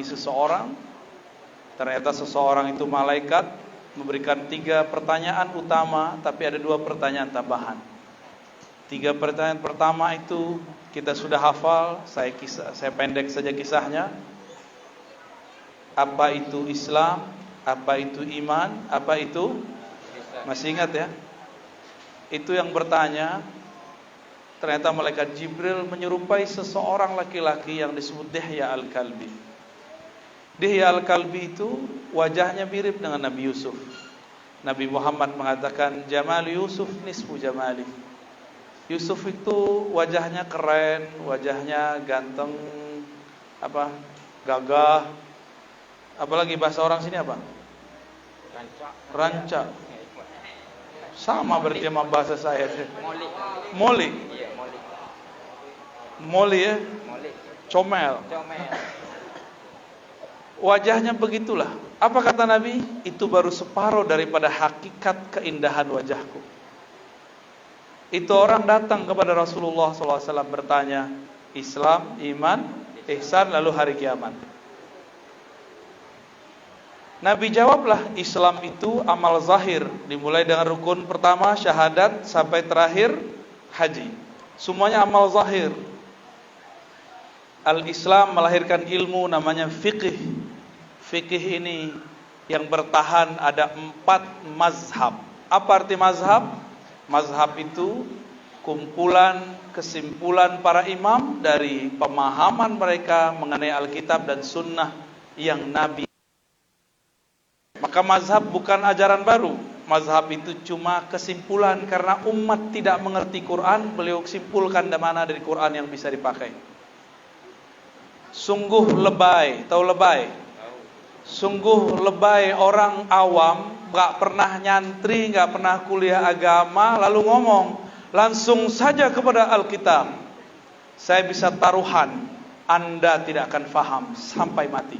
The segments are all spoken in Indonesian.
seseorang. Ternyata seseorang itu malaikat, memberikan 3 pertanyaan utama, tapi ada 2 pertanyaan tambahan. 3 pertanyaan pertama itu kita sudah hafal, saya pendek saja kisahnya. Apa itu Islam? Apa itu iman? Apa itu? Masih ingat ya? Itu yang bertanya. Ternyata malaikat Jibril menyerupai seseorang laki-laki yang disebut Dihya al-Kalbi. Dihya al-Kalbi itu wajahnya mirip dengan Nabi Yusuf. Nabi Muhammad mengatakan, Jamal Yusuf nisfu jamali. Yusuf itu wajahnya keren, wajahnya ganteng, gagah. Apalagi bahasa orang sini apa? Ranca. Sama berarti sama bahasa saya. Moli. Moli ya? Comel. Wajahnya begitulah. Apa kata Nabi? Itu baru separuh daripada hakikat keindahan wajahku. Itu orang datang kepada Rasulullah SAW bertanya, Islam, iman, ihsan, lalu hari kiamat. Nabi jawablah, Islam itu amal zahir, dimulai dengan rukun pertama syahadat sampai terakhir haji. Semuanya amal zahir. Al-Islam melahirkan ilmu namanya fiqih. Fiqih ini yang bertahan ada 4 mazhab. Apa arti mazhab? Mazhab itu kumpulan kesimpulan para imam dari pemahaman mereka mengenai Alkitab dan Sunnah yang Nabi. Maka mazhab bukan ajaran baru. Mazhab itu cuma kesimpulan karena umat tidak mengerti Quran, beliau simpulkan dari mana dari Quran yang bisa dipakai. Sungguh lebay, tahu lebay? Sungguh lebay orang awam, gak pernah nyantri, gak pernah kuliah agama, lalu ngomong langsung saja kepada Alkitab. Saya bisa taruhan, Anda tidak akan faham sampai mati.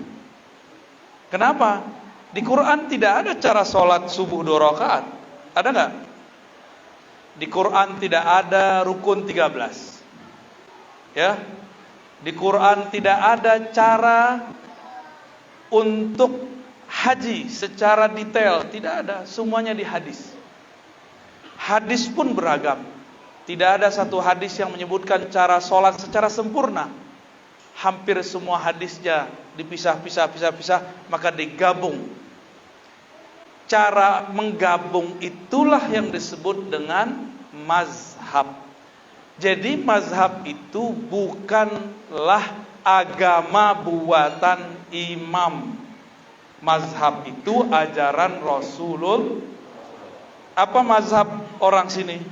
Kenapa? Di Quran tidak ada cara sholat subuh 2 rakaat. Ada gak? Di Quran tidak ada rukun 13. Ya. Di Quran tidak ada cara untuk haji secara detail, tidak ada, semuanya di hadis. Hadis pun beragam. Tidak ada satu hadis yang menyebutkan cara sholat secara sempurna. Hampir semua hadisnya dipisah-pisah, maka digabung. Cara menggabung itulah yang disebut dengan mazhab. Jadi mazhab itu bukanlah agama buatan imam. Mazhab itu ajaran Rasulullah. Apa mazhab orang sini?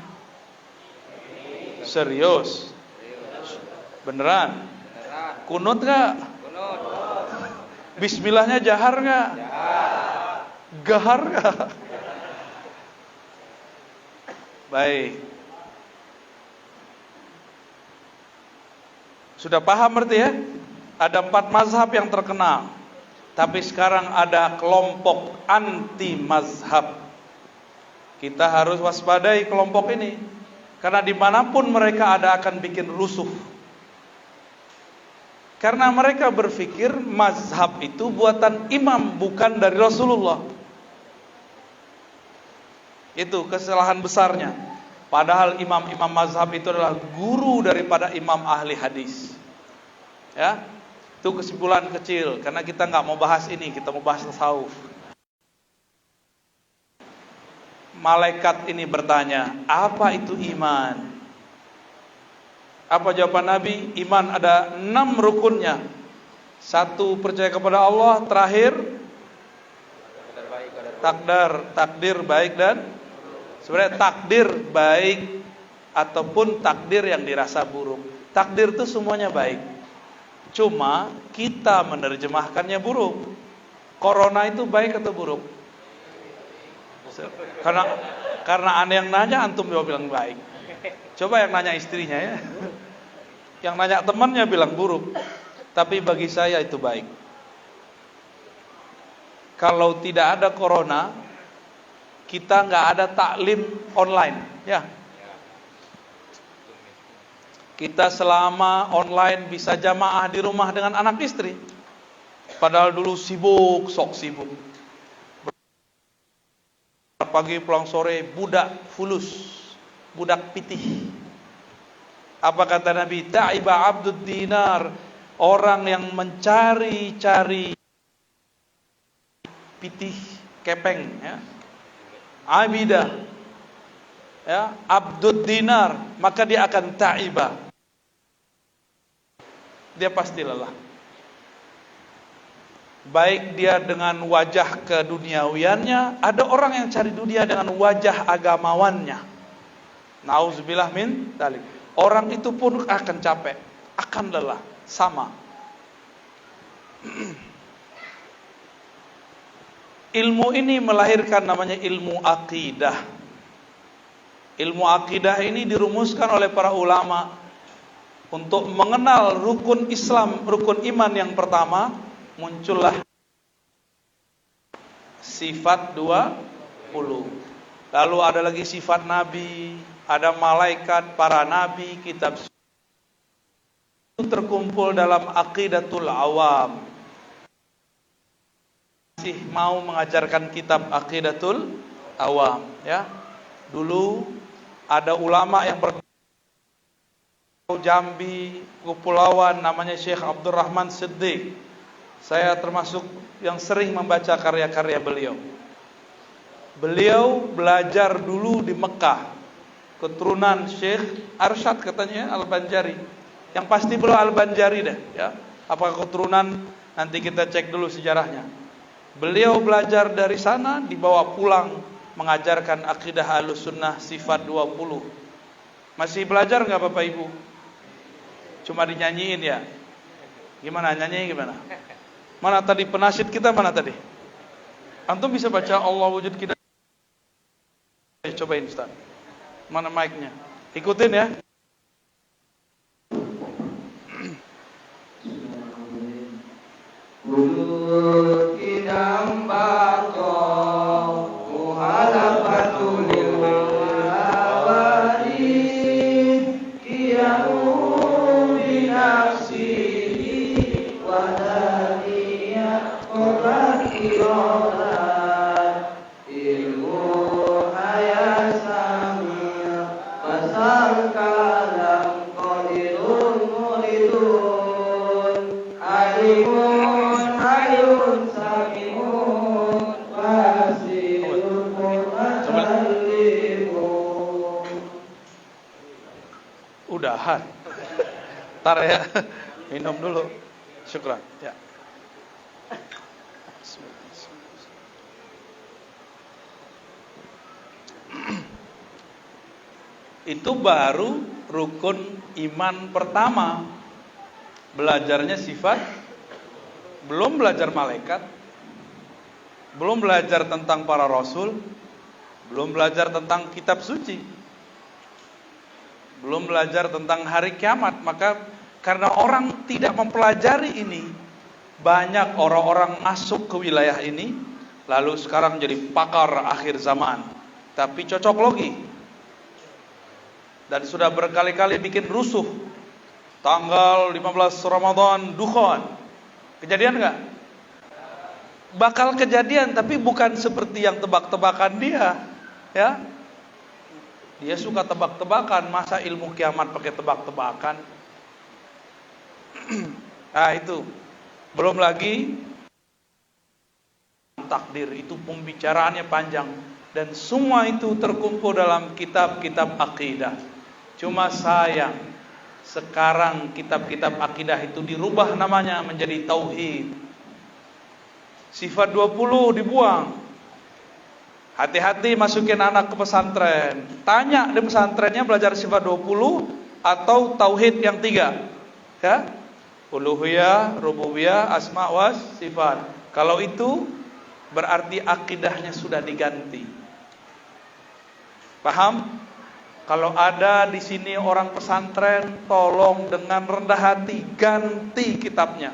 Serius? Beneran? Kunut gak? Bismillahnya jahar gak? Gahar gak? Baik. Sudah paham berarti ya? Ada 4 mazhab yang terkenal. Tapi sekarang ada kelompok anti mazhab. Kita harus waspadai kelompok ini. Karena dimanapun mereka ada akan bikin rusuh. Karena mereka berpikir mazhab itu buatan imam, bukan dari Rasulullah. Itu kesalahan besarnya. Padahal imam-imam mazhab itu adalah guru daripada imam ahli hadis. Ya, itu kesimpulan kecil. Karena kita nggak mau bahas ini, kita mau bahas tasawuf. Malaikat ini bertanya, apa itu iman? Apa jawaban Nabi? Iman ada 6 rukunnya. 1, percaya kepada Allah. Terakhir, takdir baik dan sebenarnya takdir baik ataupun takdir yang dirasa buruk. Takdir itu semuanya baik. Cuma kita menerjemahkannya buruk. Corona itu baik atau buruk? Karena aneh yang nanya, antum bilang baik. Coba yang nanya istrinya ya. Yang nanya temannya bilang buruk. Tapi bagi saya itu baik. Kalau tidak ada corona, kita nggak ada taklim online, ya. Kita selama online bisa jamaah di rumah dengan anak istri. Padahal dulu sibuk, sok sibuk. Pagi pulang sore, budak fulus, budak pitih. Apa kata Nabi? Ta'iba abdud dinar, orang yang mencari-cari pitih kepeng, ya. Abidah, ya, abdud dinar, maka dia akan ta'iba. Dia pasti lelah. Baik dia dengan wajah keduniawiannya, ada orang yang cari dunia dengan wajah agamawannya. Nauzubillah min dzalik. Orang itu pun akan capek, akan lelah, sama. Ilmu ini melahirkan namanya ilmu akidah. Ilmu akidah ini dirumuskan oleh para ulama untuk mengenal rukun Islam, rukun iman yang pertama, muncullah sifat 20. Lalu ada lagi sifat nabi, ada malaikat, para nabi, kitab. Itu terkumpul dalam aqidatul awam. Masih mau mengajarkan kitab aqidatul awam, ya. Dulu ada ulama yang Jambi, Kepulauan, namanya Syekh Abdurrahman Siddiq. Saya termasuk yang sering membaca karya-karya beliau. Beliau belajar dulu di Mekah, keturunan Syekh Arsyad katanya, Al-Banjari. Yang pasti beliau Al-Banjari deh, ya. Apakah keturunan, nanti kita cek dulu sejarahnya. Beliau belajar dari sana, dibawa pulang mengajarkan akidah Ahlussunnah sifat 20. Masih belajar nggak Bapak Ibu? Cuma dinyanyiin ya? Gimana nyanyi gimana? Mana tadi penasyid kita, mana tadi? Antum bisa baca Allah wujud kita? Cobain Ustaz. Mana mic-nya? Ikutin ya. Wujud kidam baqo muhalafatul awali kiyamu binafsihi wa daniya qorat irodat ilmu hayasama pasal kalam qadirun muridun alimun udahan. Ntar ya, minum dulu. Syukran. Ya. Itu baru rukun iman pertama. Belajarnya sifat, belum belajar malaikat, belum belajar tentang para rasul, belum belajar tentang kitab suci, belum belajar tentang hari kiamat. Maka karena orang tidak mempelajari ini, banyak orang-orang masuk ke wilayah ini, lalu sekarang jadi pakar akhir zaman, tapi cocok logi, dan sudah berkali-kali bikin rusuh. Tanggal 15 Ramadan Dukhan, kejadian nggak? Bakal kejadian, tapi bukan seperti yang tebak-tebakan dia, ya. Dia suka tebak-tebakan, masa ilmu kiamat pakai tebak-tebakan? Nah itu, belum lagi takdir, itu pembicaraannya panjang, dan semua itu terkumpul dalam kitab-kitab akidah. Cuma sayang, sekarang kitab-kitab akidah itu dirubah namanya menjadi tauhid. Sifat 20 dibuang. Hati-hati masukin anak ke pesantren. Tanya di pesantrennya belajar sifat 20 atau tauhid yang 3. Ya? Uluhiyah, rububiyah, asma wa sifat. Kalau itu berarti akidahnya sudah diganti. Paham? Kalau ada di sini orang pesantren, tolong dengan rendah hati ganti kitabnya.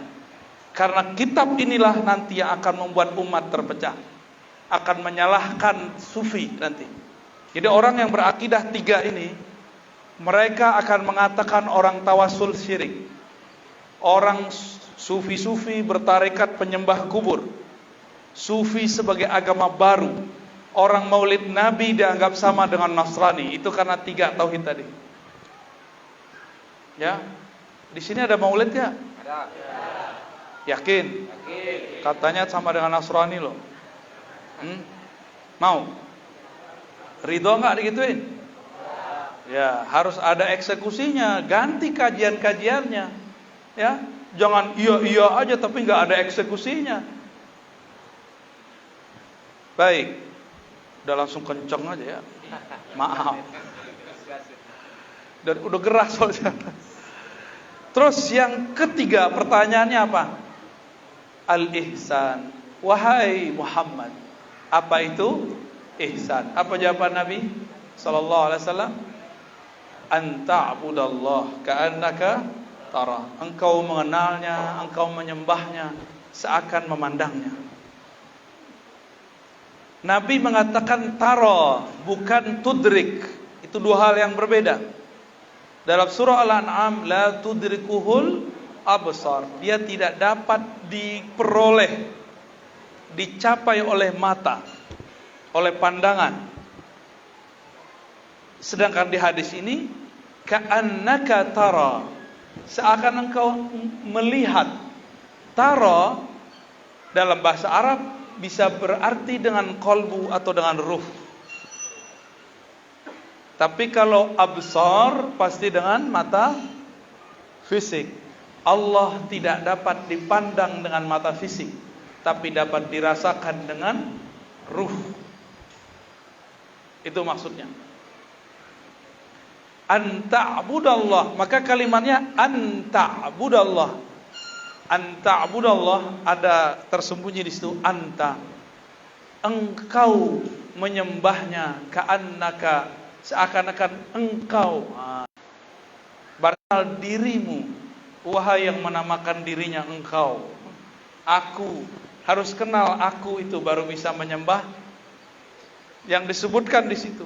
Karena kitab inilah nanti yang akan membuat umat terpecah, akan menyalahkan sufi nanti. Jadi orang yang berakidah 3 ini, mereka akan mengatakan orang tawasul syirik, orang Sufi-sufi bertarekat penyembah kubur. Sufi sebagai agama baru. Orang maulid Nabi dianggap sama dengan Nasrani. Itu karena 3 tauhid tadi. Ya, di sini ada maulid ya? Ada. Yakin? Katanya sama dengan Nasrani loh. Mau? Ridho nggak digituin? Ya, harus ada eksekusinya. Ganti kajian-kajiannya. Ya, jangan iya aja tapi nggak ada eksekusinya. Baik, udah langsung kenceng aja ya. Maaf. Udah gerah soalnya. Terus yang ketiga pertanyaannya apa? Al-ihsan. Wahai Muhammad, apa itu ihsan? Apa jawaban Nabi sallallahu alaihi wasallam? Anta'budallah ka'annaka tara. Engkau mengenalnya, engkau menyembahnya seakan memandangnya. Nabi mengatakan tara, bukan tudrik. Itu 2 hal yang berbeda. Dalam surah Al-An'am, la tudrikuhul absar. Dia tidak dapat diperoleh, dicapai oleh mata, oleh pandangan. Sedangkan di hadis ini, ka'annaka tara, seakan engkau melihat. Tara dalam bahasa Arab bisa berarti dengan qalbu atau dengan ruh. Tapi kalau absar pasti dengan mata fisik. Allah tidak dapat dipandang dengan mata fisik, tapi dapat dirasakan dengan ruh. Itu maksudnya. Anta'budallah, maka kalimatnya anta'budallah. Anta'budallah ada tersembunyi di situ anta. Engkau menyembahnya ka'annaka, seakan-akan engkau. Padahal dirimu, wahai yang menamakan dirinya engkau. Aku, harus kenal aku itu baru bisa menyembah. Yang disebutkan di situ,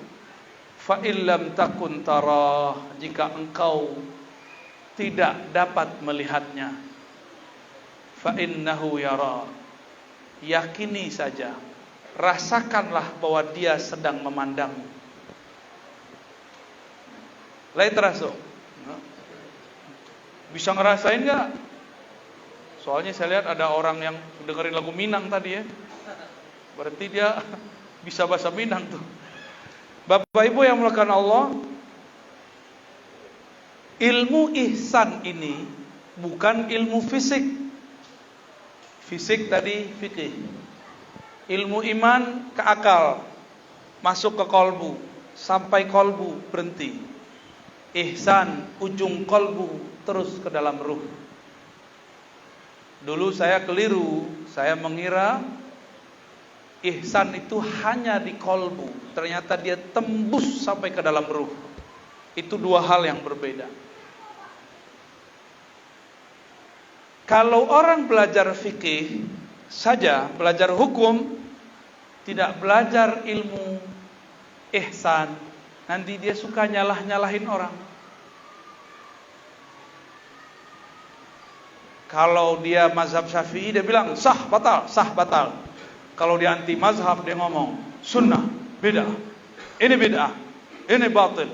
fa illam takun tarah, jika engkau tidak dapat melihatnya, fa innahu yara, yakini saja, rasakanlah bahwa dia sedang memandangmu. Lain terasa, bisa ngerasain nggak? Soalnya saya lihat ada orang yang dengerin lagu Minang tadi ya, berarti dia bisa bahasa Minang tuh. Bapak Ibu yang melakukan Allah, ilmu ihsan ini bukan ilmu fisik. Fisik tadi fikih. Ilmu iman ke akal, masuk ke kolbu, sampai kolbu berhenti. Ihsan ujung kolbu terus ke dalam ruh. Dulu saya keliru, saya mengira ihsan itu hanya di kolbu. Ternyata dia tembus sampai ke dalam ruh. Itu 2 hal yang berbeda. Kalau orang belajar fikih saja, belajar hukum, tidak belajar ilmu ihsan, nanti dia suka nyalah-nyalahin orang. Kalau dia mazhab Syafi'i, dia bilang sah batal, sah batal. Kalau dia anti mazhab, dia ngomong sunnah, bid'ah, ini bid'ah, ini batil.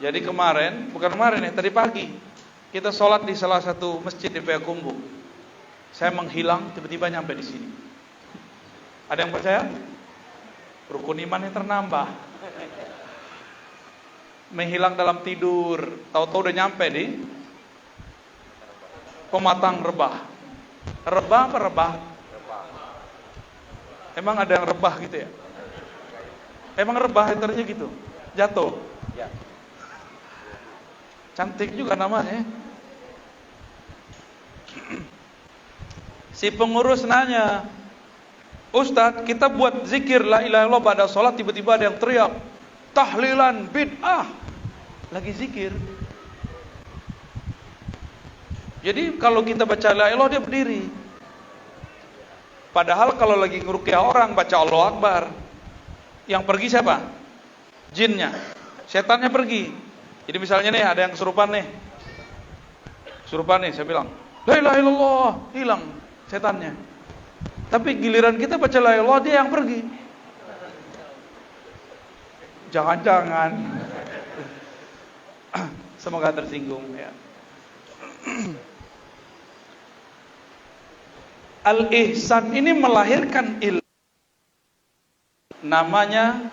Jadi bukan kemarin ya, tadi pagi kita sholat di salah satu masjid di Payakumbuh. Saya menghilang, tiba-tiba nyampe di sini. Ada yang percaya? Rukun imannya ternambah. Menghilang dalam tidur, tahu-tahu udah nyampe di Pematang Rebah. Rebah apa rebah? Emang ada yang rebah gitu ya? Emang rebah entarnya gitu? Jatuh? Ya. Cantik juga namanya. Si pengurus nanya, Ustadz, kita buat zikir la ilaha illallah pada sholat, tiba-tiba ada yang teriak tahlilan bid'ah. Lagi zikir. Jadi kalau kita baca la ilaha illallah, dia berdiri. Padahal kalau lagi ngeruqyah orang baca Allahu Akbar, yang pergi siapa? Jinnya. Setannya pergi. Jadi misalnya nih ada yang kesurupan nih. Kesurupan nih, saya bilang, La ilaha illallah, hilang setannya. Tapi giliran kita baca la ilaha illallah, dia yang pergi. Jangan-jangan. Semoga tersinggung ya. Al-ihsan ini melahirkan ilmu, namanya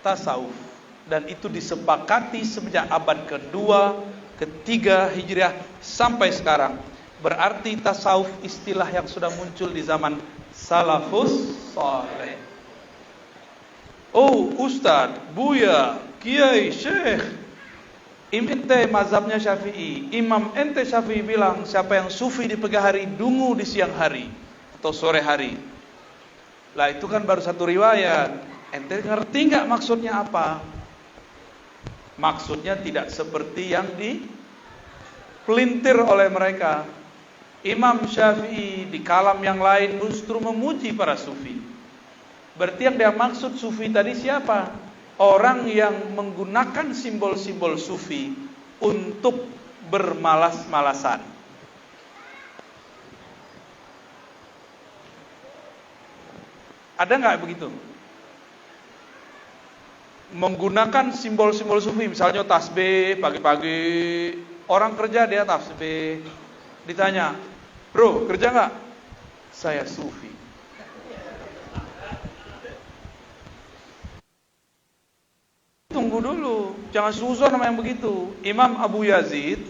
tasawuf, dan itu disepakati sejak abad kedua, ketiga Hijriah sampai sekarang. Berarti tasawuf istilah yang sudah muncul di zaman salafus saleh. Oh, Ustadz, Buya, Kiai, Syekh, ente mazhabnya Syafi'i. Imam ente Syafi'i bilang siapa yang sufi di pagi hari, dungu di siang hari atau sore hari. Lah itu kan baru satu riwayat. Ente ngerti nggak maksudnya apa? Maksudnya tidak seperti yang dipelintir oleh mereka. Imam Syafi'i di kalam yang lain justru memuji para sufi. Berarti yang dia maksud sufi tadi siapa? Orang yang menggunakan simbol-simbol sufi untuk bermalas-malasan. Ada nggak begitu? Menggunakan simbol-simbol sufi, misalnya tasbih pagi-pagi, orang kerja dia tasbih. Ditanya, bro kerja nggak? Saya sufi. Tunggu dulu, jangan suuzon sama yang begitu. Imam Abu Yazid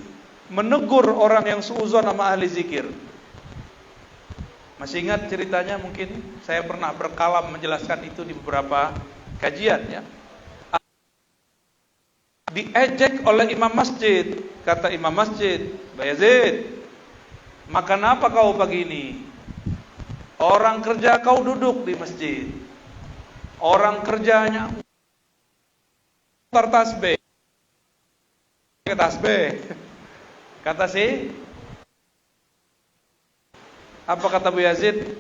menegur orang yang suuzon sama ahli zikir. Masih ingat ceritanya? Mungkin saya pernah berkalam menjelaskan itu di beberapa kajian ya. Diejek oleh imam masjid. Kata imam masjid, Pak Yazid, makan apa kau pagi ini? Orang kerja kau duduk di masjid. Orang kerjanya tasbih. Kata si, apa kata Bu Yazid?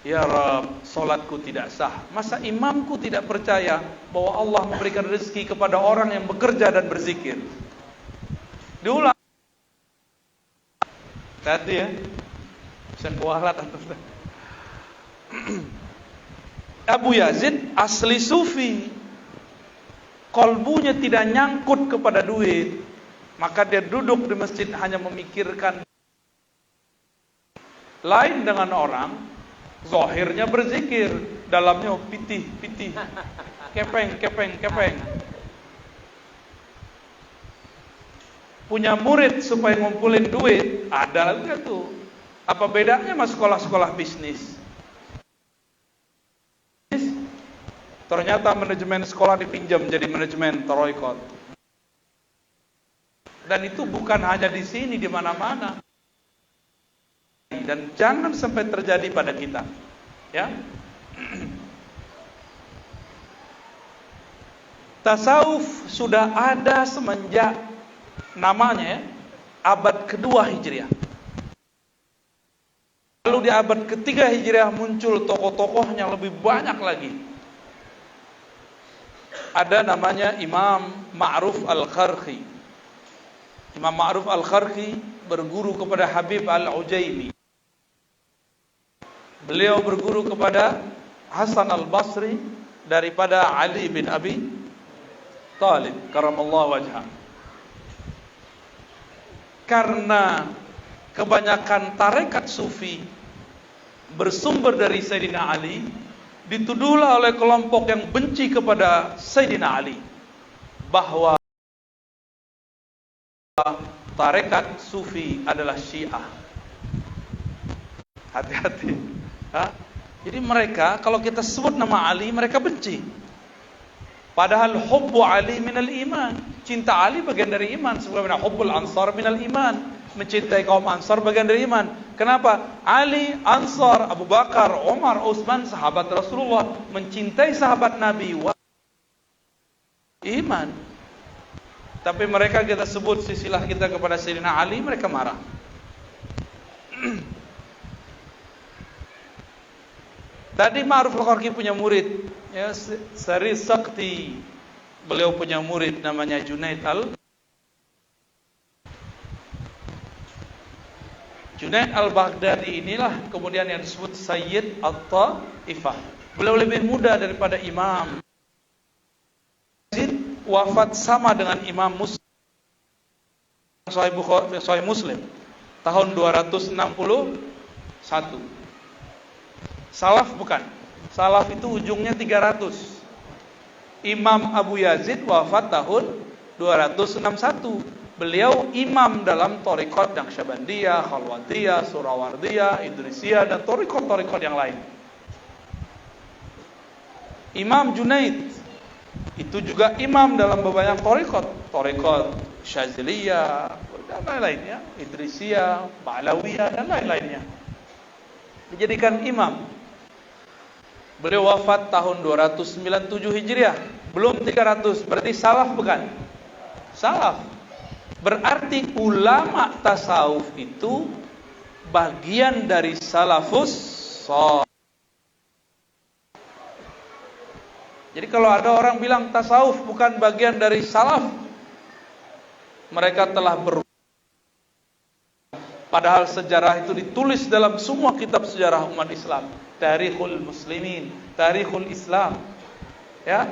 Ya Rabb, solatku tidak sah. Masa imamku tidak percaya bahwa Allah memberikan rezeki kepada orang yang bekerja dan berzikir? Diulang. Tadi ya, bisa kualat atau Abu Yazid asli sufi, kolbunya tidak nyangkut kepada duit, maka dia duduk di masjid hanya memikirkan. Lain dengan orang, zahirnya berzikir, dalamnya pitih, kepeng. Punya murid supaya ngumpulin duit, ada enggak tuh? Apa bedanya sama sekolah-sekolah bisnis? Ternyata manajemen sekolah dipinjam jadi manajemen toroikot. Dan itu bukan hanya di sini, di mana-mana. Dan jangan sampai terjadi pada kita. Ya. Tasawuf sudah ada semenjak namanya abad kedua Hijriah. Lalu di abad ketiga Hijriah muncul tokoh-tokohnya lebih banyak lagi. Ada namanya Imam Ma'ruf Al-Kharqi. Imam Ma'ruf Al-Kharqi berguru kepada Habib Al-Ujaimi. Beliau berguru kepada Hasan Al-Basri daripada Ali bin Abi Talib karamallahu wajhah. Karena kebanyakan tarekat sufi bersumber dari Sayyidina Ali, dituduhlah oleh kelompok yang benci kepada Sayyidina Ali bahwa tarekat sufi adalah Syiah. Hati-hati. Jadi mereka kalau kita sebut nama Ali mereka benci. Padahal hubbu Ali minal iman. Cinta Ali bagian dari iman. Sebagaimana hubbul ansar minal iman. Mencintai kaum Ansar bagian dari iman. Kenapa? Ali, Ansar, Abu Bakar, Umar, Utsman, sahabat Rasulullah, mencintai sahabat Nabi. Iman. Tapi mereka kita sebut sisilah kita kepada Sayyidina Ali, mereka marah. Tadi Ma'ruf Al-Kharqi punya murid, ya, Sari Sakti. Beliau punya murid namanya Junaid Junaid al-Baghdadi inilah kemudian yang disebut Sayyid At-Taifah. Beliau lebih muda daripada Imam Yazid, wafat sama dengan Imam Muslim, Sahih Muslim tahun 261. Salaf bukan. Salaf itu ujungnya 300. Imam Abu Yazid wafat tahun 261. Beliau imam dalam thariqat Naqsyabandiyah, Khalwatiyah, Surawardiyah, Idrisiyah, dan thariqat-thariqat yang lain. Imam Junaid itu juga imam dalam beberapa thariqat Syaziliyah dan lain-lainnya, Idrisiyah, Ba'lawiyah dan lain-lainnya. Dijadikan imam. Beliau wafat tahun 297 Hijriah, belum 300, berarti salaf bukan? Salaf. Berarti ulama tasawuf itu bagian dari salafus shalih. Jadi kalau ada orang bilang tasawuf bukan bagian dari salaf, mereka telah padahal sejarah itu ditulis dalam semua kitab sejarah umat Islam. Tarikhul Muslimin, Tarikhul Islam. Ya.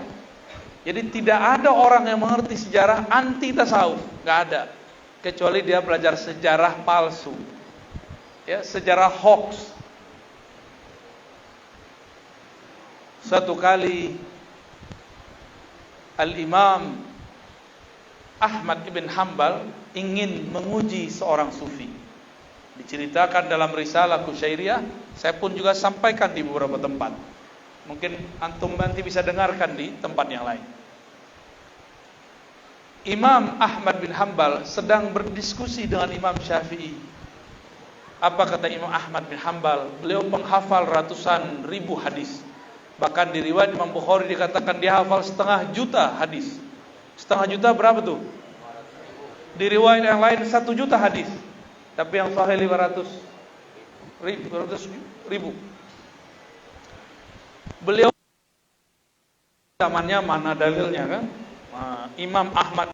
Jadi tidak ada orang yang mengerti sejarah anti tasawuf, enggak ada. Kecuali dia belajar sejarah palsu. Ya, sejarah hoax. Satu kali Al-Imam Ahmad ibn Hanbal ingin menguji seorang sufi. Diceritakan dalam risalah Kusyairiyah, saya pun juga sampaikan di beberapa tempat. Mungkin antum nanti bisa dengarkan di tempat yang lain. Imam Ahmad bin Hanbal sedang berdiskusi dengan Imam Syafi'i. Apa kata Imam Ahmad bin Hanbal? Beliau penghafal ratusan ribu hadis. Bahkan di riwayat Imam Bukhari dikatakan dia hafal 500 juta hadis. 500 juta berapa tuh? Di riwayat yang lain 1 juta hadis. Tapi yang sahih 500 ribu. Beliau zamannya mana dalilnya kan? Imam Ahmad.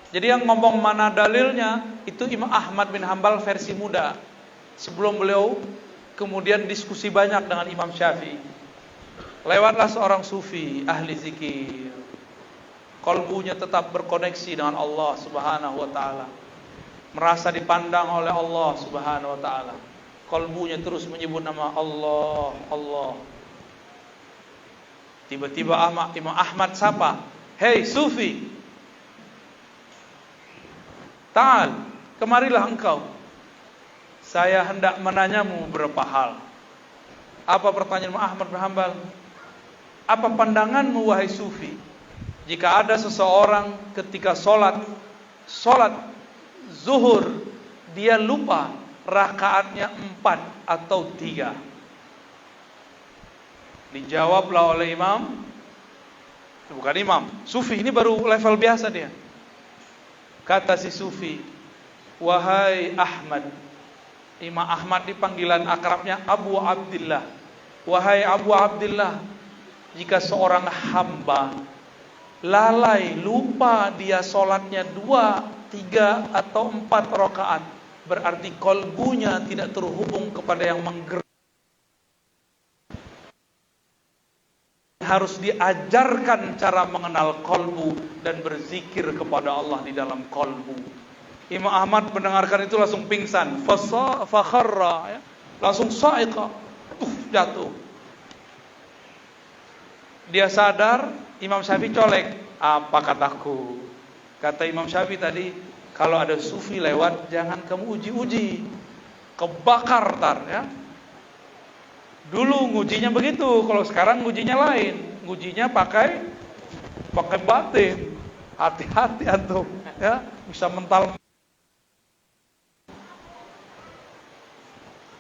Jadi yang ngomong mana dalilnya itu Imam Ahmad bin Hanbal versi muda. Sebelum beliau kemudian diskusi banyak dengan Imam Syafi'i. Lewatlah seorang sufi ahli zikir. Qalbunya tetap berkoneksi dengan Allah Subhanahu wa taala. Merasa dipandang oleh Allah Subhanahu wa taala. Qalbunya terus menyebut nama Allah, Allah. Tiba-tiba Imam Ahmad sapa, "Hei sufi, ta'al, kemarilah engkau. Saya hendak menanyamu beberapa hal." Apa pertanyaan Imam Ahmad bin Hanbal? Apa pandanganmu wahai sufi, jika ada seseorang ketika sholat zuhur, dia lupa rakaatnya 4 atau 3? Dijawablah oleh sufi, ini baru level biasa dia. Kata si sufi, "Wahai Ahmad," Imam Ahmad dipanggilan akrabnya Abu Abdillah. "Wahai Abu Abdillah, jika seorang hamba lalai, lupa dia sholatnya 2, 3 atau 4 rakaat, berarti kolbunya tidak terhubung kepada yang menggerak. Harus diajarkan cara mengenal kolbu dan berzikir kepada Allah di dalam kolbu." Imam Ahmad mendengarkan itu langsung pingsan, fakharra, ya, langsung sa'iqa, jatuh. Dia sadar, Imam Syafi'i colek, "Apa kataku?" Kata Imam Syafi'i tadi, "Kalau ada sufi lewat, jangan kamu uji-uji, kebakar tar, ya." Dulu ngujinya begitu, kalau sekarang ngujinya lain. Ngujinya pakai batin. Hati-hati antum, ya, bisa mental.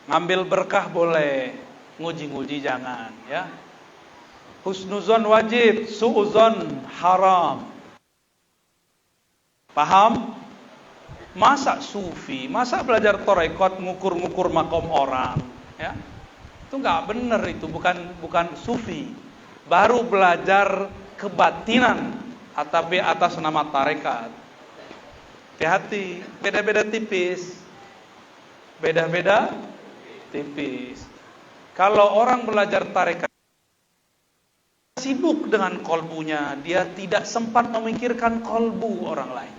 Ngambil berkah boleh, nguji-nguji jangan, ya. Husnuzon wajib, su'uzon haram. Paham? Masa sufi, masa belajar tarekat ngukur-ngukur makom orang, ya? Itu nggak benar, itu bukan sufi. Baru belajar kebatinan tapi atas nama tarekat. Hati-hati, beda-beda tipis. Beda-beda tipis. Kalau orang belajar tarekat sibuk dengan kolbunya, dia tidak sempat memikirkan kolbu orang lain.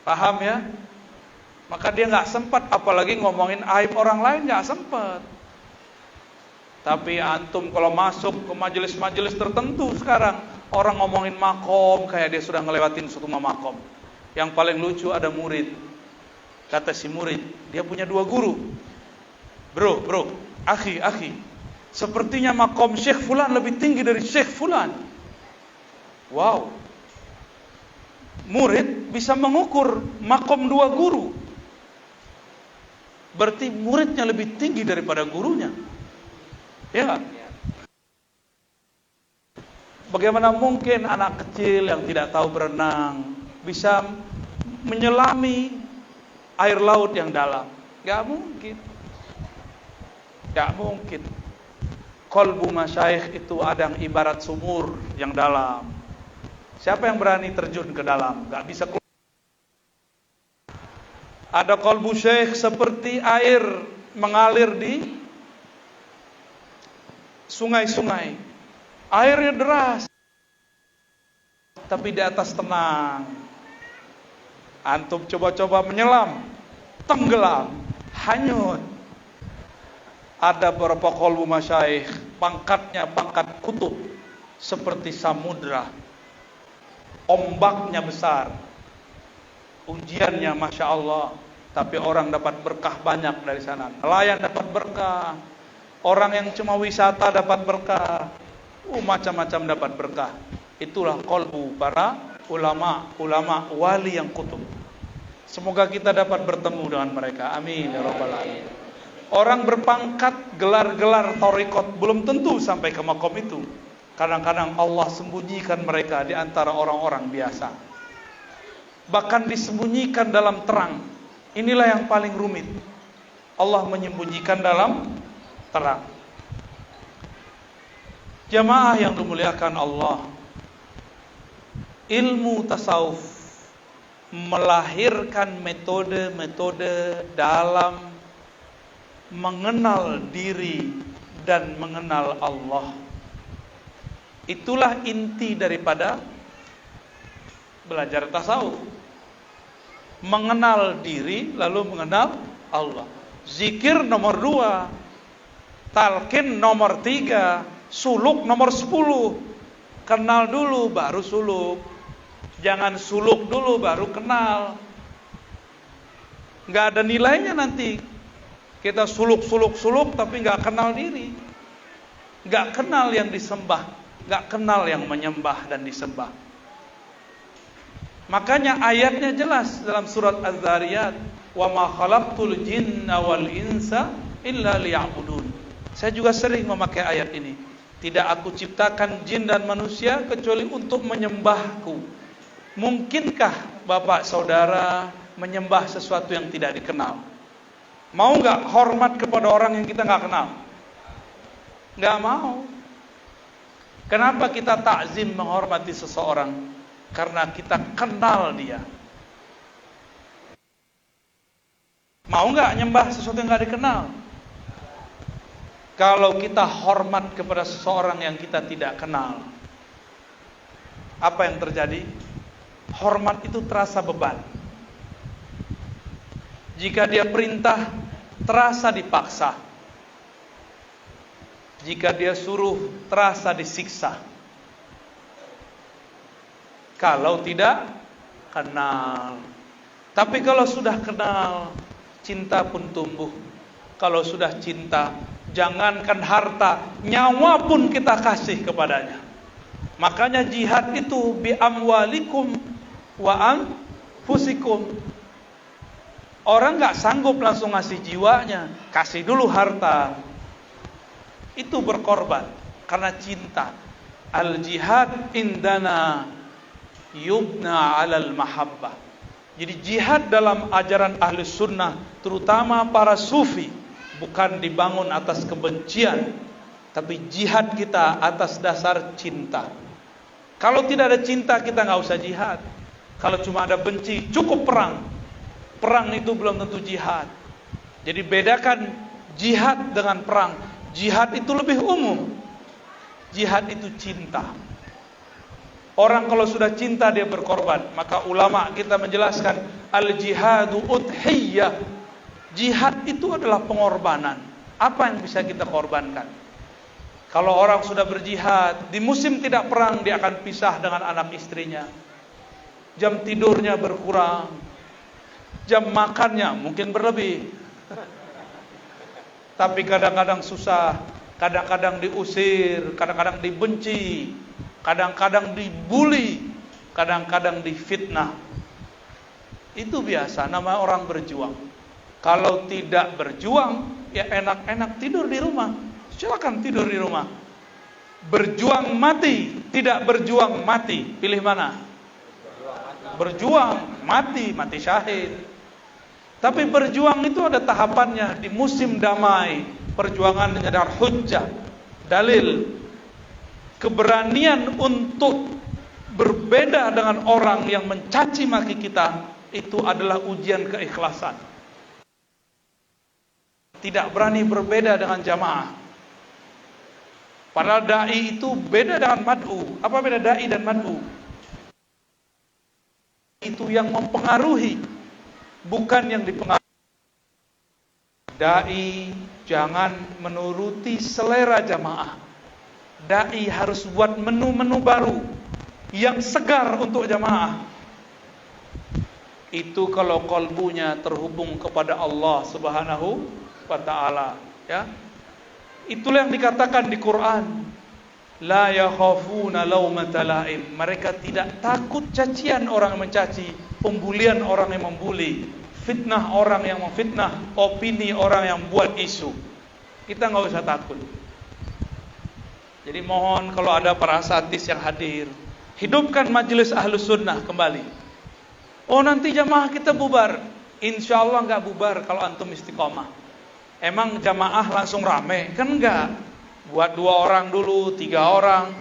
Paham ya? Maka dia nggak sempat, apalagi ngomongin aib orang lain nggak sempat. Tapi antum kalau masuk ke majelis-majelis tertentu sekarang, orang ngomongin makom kayak dia sudah ngelewatin suatu makom. Yang paling lucu ada murid. Kata si murid, dia punya 2 guru. Bro, akhi, sepertinya makom Syekh Fulan lebih tinggi dari Syekh Fulan. Wow. Murid bisa mengukur makom 2 guru. Berarti muridnya lebih tinggi daripada gurunya. Ya. Bagaimana mungkin anak kecil yang tidak tahu berenang bisa menyelami air laut yang dalam? Gak mungkin. Qalbu masyayikh itu ada yang ibarat sumur yang dalam. Siapa yang berani terjun ke dalam? Gak bisa keluar. Ada qalbu syekh seperti air mengalir di sungai-sungai. Airnya deras, tapi di atas tenang. Antum coba-coba menyelam, tenggelam, hanyut. Ada beberapa qalbu masyayikh, pangkatnya pangkat kutub, seperti samudra. Ombaknya besar, ujiannya Masya Allah, tapi orang dapat berkah banyak dari sana. Nelayan dapat berkah, orang yang cuma wisata dapat berkah, macam-macam dapat berkah. Itulah qalbu para ulama wali yang kutub. Semoga kita dapat bertemu dengan mereka. Amin ya rabbal alamin. Orang berpangkat gelar-gelar thariqat belum tentu sampai ke makom itu. Kadang-kadang Allah sembunyikan mereka di antara orang-orang biasa. Bahkan disembunyikan dalam terang. Inilah yang paling rumit. Allah menyembunyikan dalam terang. Jamaah yang dimuliakan Allah, ilmu tasawuf melahirkan metode-metode dalam mengenal diri dan mengenal Allah. Itulah inti daripada belajar tasawuf. Mengenal diri lalu mengenal Allah. Zikir nomor 2, talqin nomor 3, suluk nomor 10. Kenal dulu baru suluk. Jangan suluk dulu baru kenal. Gak ada nilainya nanti. Kita suluk tapi gak kenal diri. Gak kenal yang disembah, gak kenal yang menyembah dan disembah. Makanya ayatnya jelas dalam surat Az-Zariyat, wa ma khalaqtul jinna wal insa illa liya'budun. Saya juga sering memakai ayat ini. Tidak aku ciptakan jin dan manusia kecuali untuk menyembahku. Mungkinkah bapak saudara menyembah sesuatu yang tidak dikenal? Mau gak hormat kepada orang yang kita gak kenal? Gak mau. Kenapa kita takzim menghormati seseorang? Karena kita kenal dia. Mau gak nyembah sesuatu yang gak dikenal? Kalau kita hormat kepada seseorang yang kita tidak kenal, apa yang terjadi? Hormat itu terasa beban. Jika dia perintah, terasa dipaksa. Jika dia suruh, terasa disiksa. Kalau tidak kenal. Tapi kalau sudah kenal, cinta pun tumbuh. Kalau sudah cinta, jangankan harta, nyawa pun kita kasih kepadanya. Makanya jihad itu bi amwalikum wa anfusikum. Orang gak sanggup langsung ngasih jiwanya, kasih dulu harta. Itu berkorban karena cinta. Al jihad indana yubna alal mahabbah. Jadi jihad dalam ajaran ahli sunnah, terutama para sufi, bukan dibangun atas kebencian, tapi jihad kita atas dasar cinta. Kalau tidak ada cinta, kita gak usah jihad. Kalau cuma ada benci, cukup perang. Perang itu belum tentu jihad. Jadi bedakan jihad dengan perang. Jihad itu lebih umum. Jihad itu cinta. Orang kalau sudah cinta dia berkorban. Maka ulama kita menjelaskan al-jihadu udhiyah. Jihad itu adalah pengorbanan. Apa yang bisa kita korbankan? Kalau orang sudah berjihad, di musim tidak perang dia akan pisah dengan anak istrinya. Jam tidurnya berkurang, jam makannya mungkin berlebih. Tapi kadang-kadang susah, kadang-kadang diusir, kadang-kadang dibenci, kadang-kadang dibully, kadang-kadang difitnah. Itu biasa, nama orang berjuang. Kalau tidak berjuang, ya enak-enak tidur di rumah. Silakan tidur di rumah. Berjuang mati, tidak berjuang mati. Pilih mana? Berjuang mati, mati syahid. Tapi berjuang itu ada tahapannya. Di musim damai, perjuangan dengan hujjah, dalil, keberanian untuk berbeda dengan orang yang mencaci maki kita, itu adalah ujian keikhlasan. Tidak berani berbeda dengan jamaah. Padahal da'i itu beda dengan mad'u. Apa beda da'i dan mad'u? Itu yang mempengaruhi, bukan yang dipengaruhi. Da'i jangan menuruti selera jamaah. Da'i harus buat menu-menu baru yang segar untuk jamaah. Itu kalau kalbunya terhubung kepada Allah Subhanahu wa ta'ala, ya. Itulah yang dikatakan di Quran, la yakhafuna laumata laim. Mereka tidak takut cacian orang yang mencaci, pembulian orang yang membuli, fitnah orang yang memfitnah, opini orang yang buat isu. Kita nggak usah takut. Jadi mohon kalau ada para asatidz yang hadir, hidupkan majelis Ahlus Sunnah kembali. Oh nanti jamaah kita bubar. Insya Allah nggak bubar kalau antum istiqomah. Emang jamaah langsung rame? Kan enggak. Buat 2 orang dulu, 3 orang.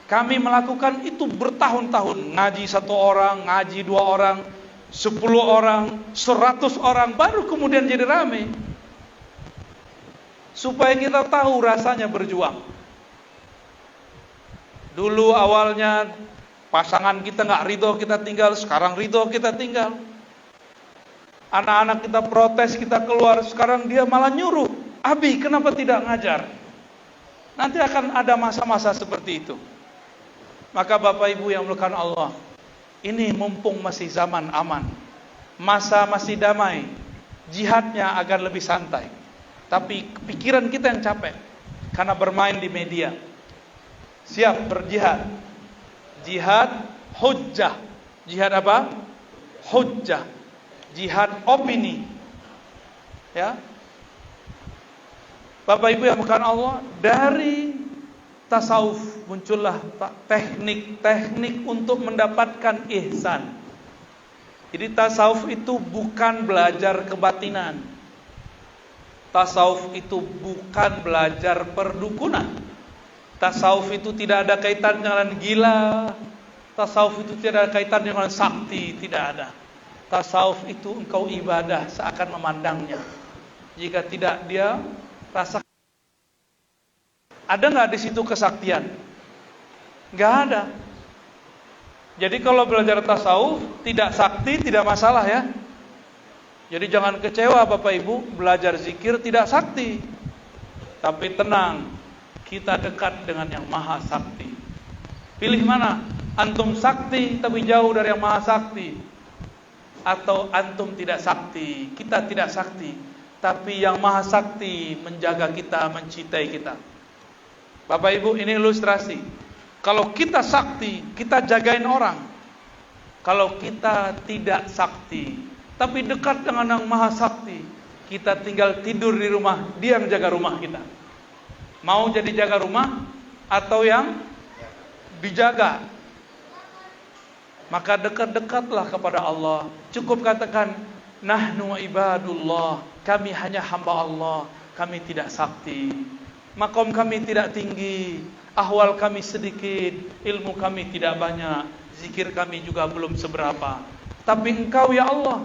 Kami melakukan itu bertahun-tahun. Ngaji 1 orang, ngaji 2 orang, 10 orang, 100 orang, baru kemudian jadi rame. Supaya kita tahu rasanya berjuang. Dulu awalnya pasangan kita nggak ridho kita tinggal, sekarang ridho kita tinggal. Anak-anak kita protes, kita keluar, sekarang dia malah nyuruh. Abi, kenapa tidak ngajar? Nanti akan ada masa-masa seperti itu. Maka Bapak Ibu yang dimuliakan Allah, ini mumpung masih zaman aman, masa masih damai, jihadnya agar lebih santai. Tapi pikiran kita yang capek karena bermain di media. Siap berjihad. Jihad hujjah. Jihad apa? Hujjah. Jihad opini. Ya. Bapak Ibu yang dimuliakan Allah, dari tasawuf muncullah teknik-teknik untuk mendapatkan ihsan. Jadi tasawuf itu bukan belajar kebatinan. Tasawuf itu bukan belajar perdukunan. Tasawuf itu tidak ada kaitan dengan gila. Tasawuf itu tidak ada kaitan dengan sakti, tidak ada. Tasawuf itu engkau ibadah seakan memandangnya. Jika tidak dia rasa. Ada nggak di situ kesaktian? Nggak ada. Jadi kalau belajar tasawuf tidak sakti tidak masalah ya. Jadi jangan kecewa Bapak Ibu belajar zikir tidak sakti. Tapi tenang, kita dekat dengan yang maha sakti. Pilih mana? Antum sakti tapi jauh dari yang maha sakti, atau antum tidak sakti, kita tidak sakti, tapi yang maha sakti menjaga kita, mencintai kita. Bapak Ibu, ini ilustrasi. Kalau kita sakti, kita jagain orang. Kalau kita tidak sakti, tapi dekat dengan yang maha sakti, kita tinggal tidur di rumah, dia yang jaga rumah kita. Mau jadi jaga rumah atau yang dijaga? Maka dekat-dekatlah kepada Allah. Cukup katakan, nahnu ibadullah, kami hanya hamba Allah, kami tidak sakti. Makom kami tidak tinggi, ahwal kami sedikit, ilmu kami tidak banyak, zikir kami juga belum seberapa. Tapi Engkau ya Allah,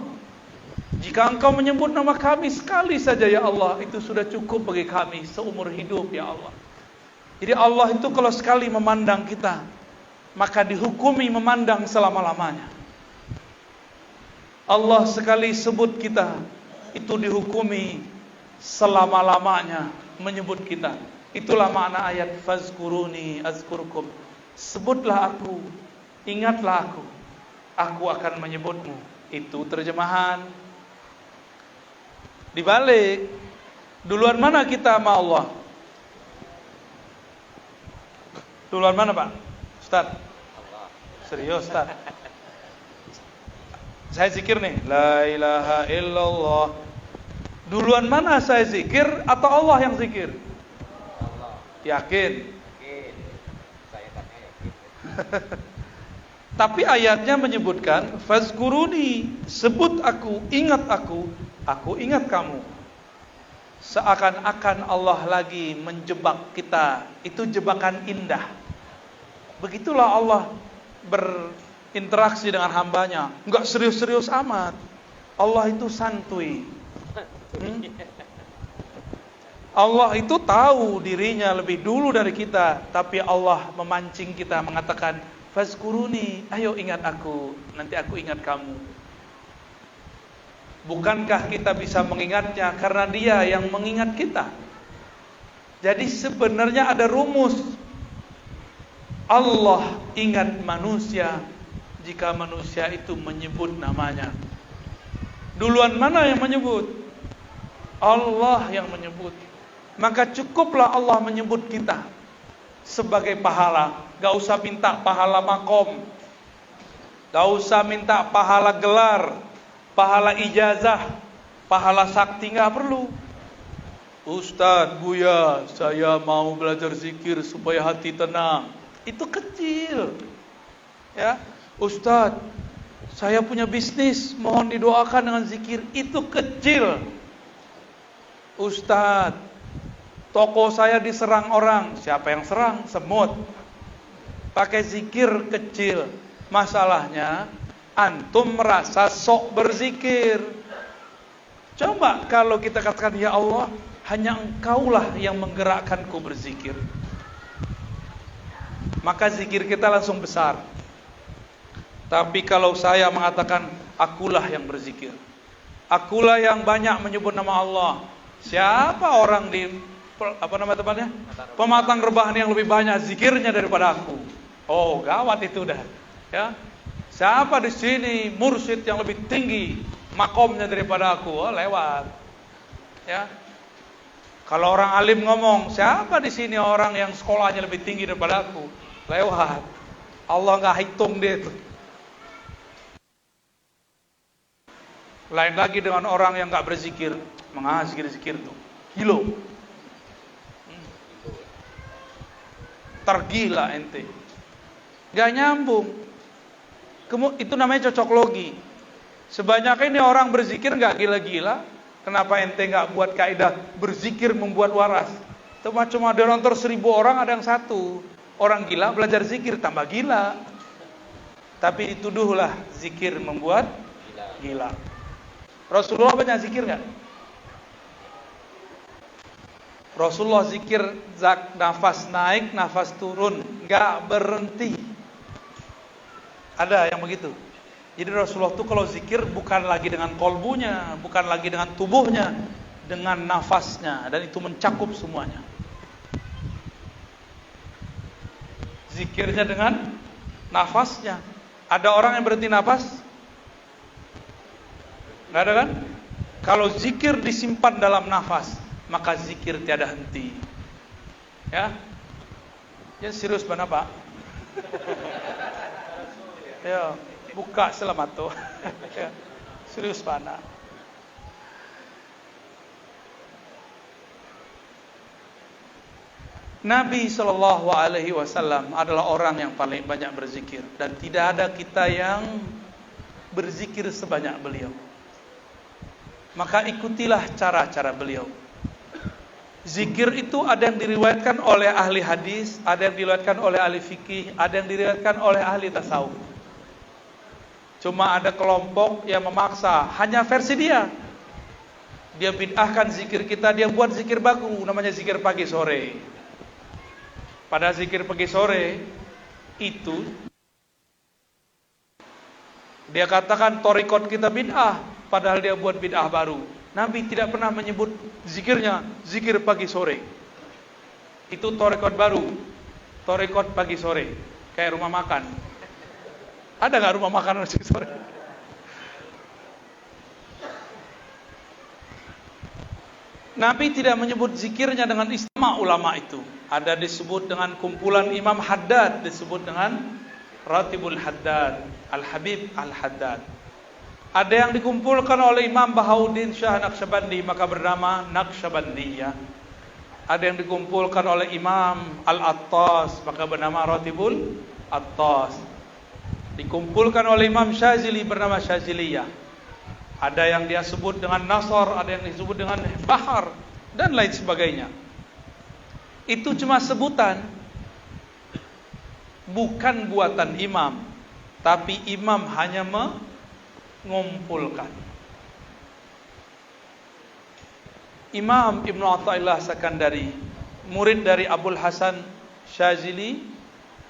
jika Engkau menyebut nama kami sekali saja ya Allah, itu sudah cukup bagi kami seumur hidup ya Allah. Jadi Allah itu kalau sekali memandang kita, maka dihukumi memandang selama-lamanya. Allah sekali sebut kita, itu dihukumi selama-lamanya menyebut kita. Itulah makna ayat fazkuruni azkurkum. Sebutlah aku, ingatlah aku akan menyebutmu. Itu terjemahan. Dibalik, duluan mana kita sama Allah? Duluan mana Pak? Ustaz? Serius Ustaz? Saya zikir nih, la ilaha illallah. Duluan mana saya zikir atau Allah yang zikir? Allah. Yakin? Yakin. Saya tanya yakin. Tapi ayatnya menyebutkan fazkuruni, sebut aku, ingat aku ingat kamu. Seakan-akan Allah lagi menjebak kita. Itu jebakan indah. Begitulah Allah berinteraksi dengan hambanya. Enggak serius-serius amat. Allah itu santuy. Allah itu tahu dirinya lebih dulu dari kita, tapi Allah memancing kita mengatakan fazkuruni, ayo ingat aku, nanti aku ingat kamu. Bukankah kita bisa mengingatnya karena dia yang mengingat kita? Jadi sebenarnya ada rumus. Allah ingat manusia jika manusia itu menyebut namanya. Duluan mana yang menyebut? Allah yang menyebut. Maka cukuplah Allah menyebut kita sebagai pahala. Gak usah minta pahala makom, gak usah minta pahala gelar, pahala ijazah, pahala sakti, gak perlu. Ustaz, Buya, saya mau belajar zikir supaya hati tenang. Itu kecil. Ya, Ustaz, saya punya bisnis, mohon didoakan dengan zikir. Itu kecil. Ustaz, toko saya diserang orang. Siapa yang serang? Semut. Pakai zikir kecil. Masalahnya antum merasa sok berzikir. Coba kalau kita katakan, ya Allah, hanya Engkaulah yang menggerakkanku berzikir, maka zikir kita langsung besar. Tapi kalau saya mengatakan akulah yang berzikir, akulah yang banyak menyebut nama Allah. Siapa orang di tempatnya? Pematang Rebahan yang lebih banyak zikirnya daripada aku? Oh, gawat itu dah. Ya. Siapa di sini mursyid yang lebih tinggi makomnya daripada aku? Oh, lewat. Ya. Kalau orang alim ngomong, siapa di sini orang yang sekolahnya lebih tinggi daripada aku? Lewat. Allah enggak hitung dia itu. Lain lagi dengan orang yang enggak berzikir, zikir tuh. Kilo. Tergila ente. Enggak nyambung. Itu namanya cocok logi. Sebanyak ini orang berzikir enggak gila-gila. Kenapa ente enggak buat kaidah berzikir membuat waras? Cuma ada nonton 1000 orang, ada yang 1 orang gila belajar zikir tambah gila. Tapi dituduhlah zikir membuat gila. Rasulullah banyak zikir enggak? Rasulullah zikir nafas naik, nafas turun, enggak berhenti. Ada yang begitu. Jadi Rasulullah itu kalau zikir bukan lagi dengan kolbunya, bukan lagi dengan tubuhnya, dengan nafasnya, dan itu mencakup semuanya. Zikirnya dengan nafasnya. Ada orang yang berhenti nafas? Nggak ada kan? Kalau zikir disimpan dalam nafas, maka zikir tiada henti. Ya, ya serius mana Pak? Ya, buka selamat tuh. Ya, serius mana? Nabi SAW adalah orang yang paling banyak berzikir, dan tidak ada kita yang berzikir sebanyak beliau. Maka ikutilah cara-cara beliau. Zikir itu ada yang diriwayatkan oleh ahli hadis, ada yang diriwayatkan oleh ahli fikih, ada yang diriwayatkan oleh ahli tasawuf. Cuma ada kelompok yang memaksa hanya versi dia. Dia bid'ahkan zikir kita, dia buat zikir baku, namanya zikir pagi sore. Pada zikir pagi sore itu dia katakan torikot kita bid'ah, padahal dia buat bid'ah baru. Nabi tidak pernah menyebut zikirnya zikir pagi sore. Itu torikot baru, torikot pagi sore, kayak rumah makan. Ada nggak rumah makan pagi sore? Nabi tidak menyebut zikirnya dengan istimewa ulama itu. Ada disebut dengan kumpulan Imam Haddad, disebut dengan Ratibul Haddad, Al-Habib Al-Haddad. Ada yang dikumpulkan oleh Imam Bahauddin Shah Naqsyabandi, maka bernama Naqsyabandiyah. Ada yang dikumpulkan oleh Imam Al-Attas, maka bernama Ratibul Attas. Dikumpulkan oleh Imam Syazili, bernama Syaziliyah. Ada yang dia sebut dengan Nasr, ada yang disebut dengan Bahar, dan lain sebagainya. Itu cuma sebutan, bukan buatan imam, tapi imam hanya mengumpulkan. Imam Ibnu Athaillah Sakandari, murid dari Abul Hasan Syazili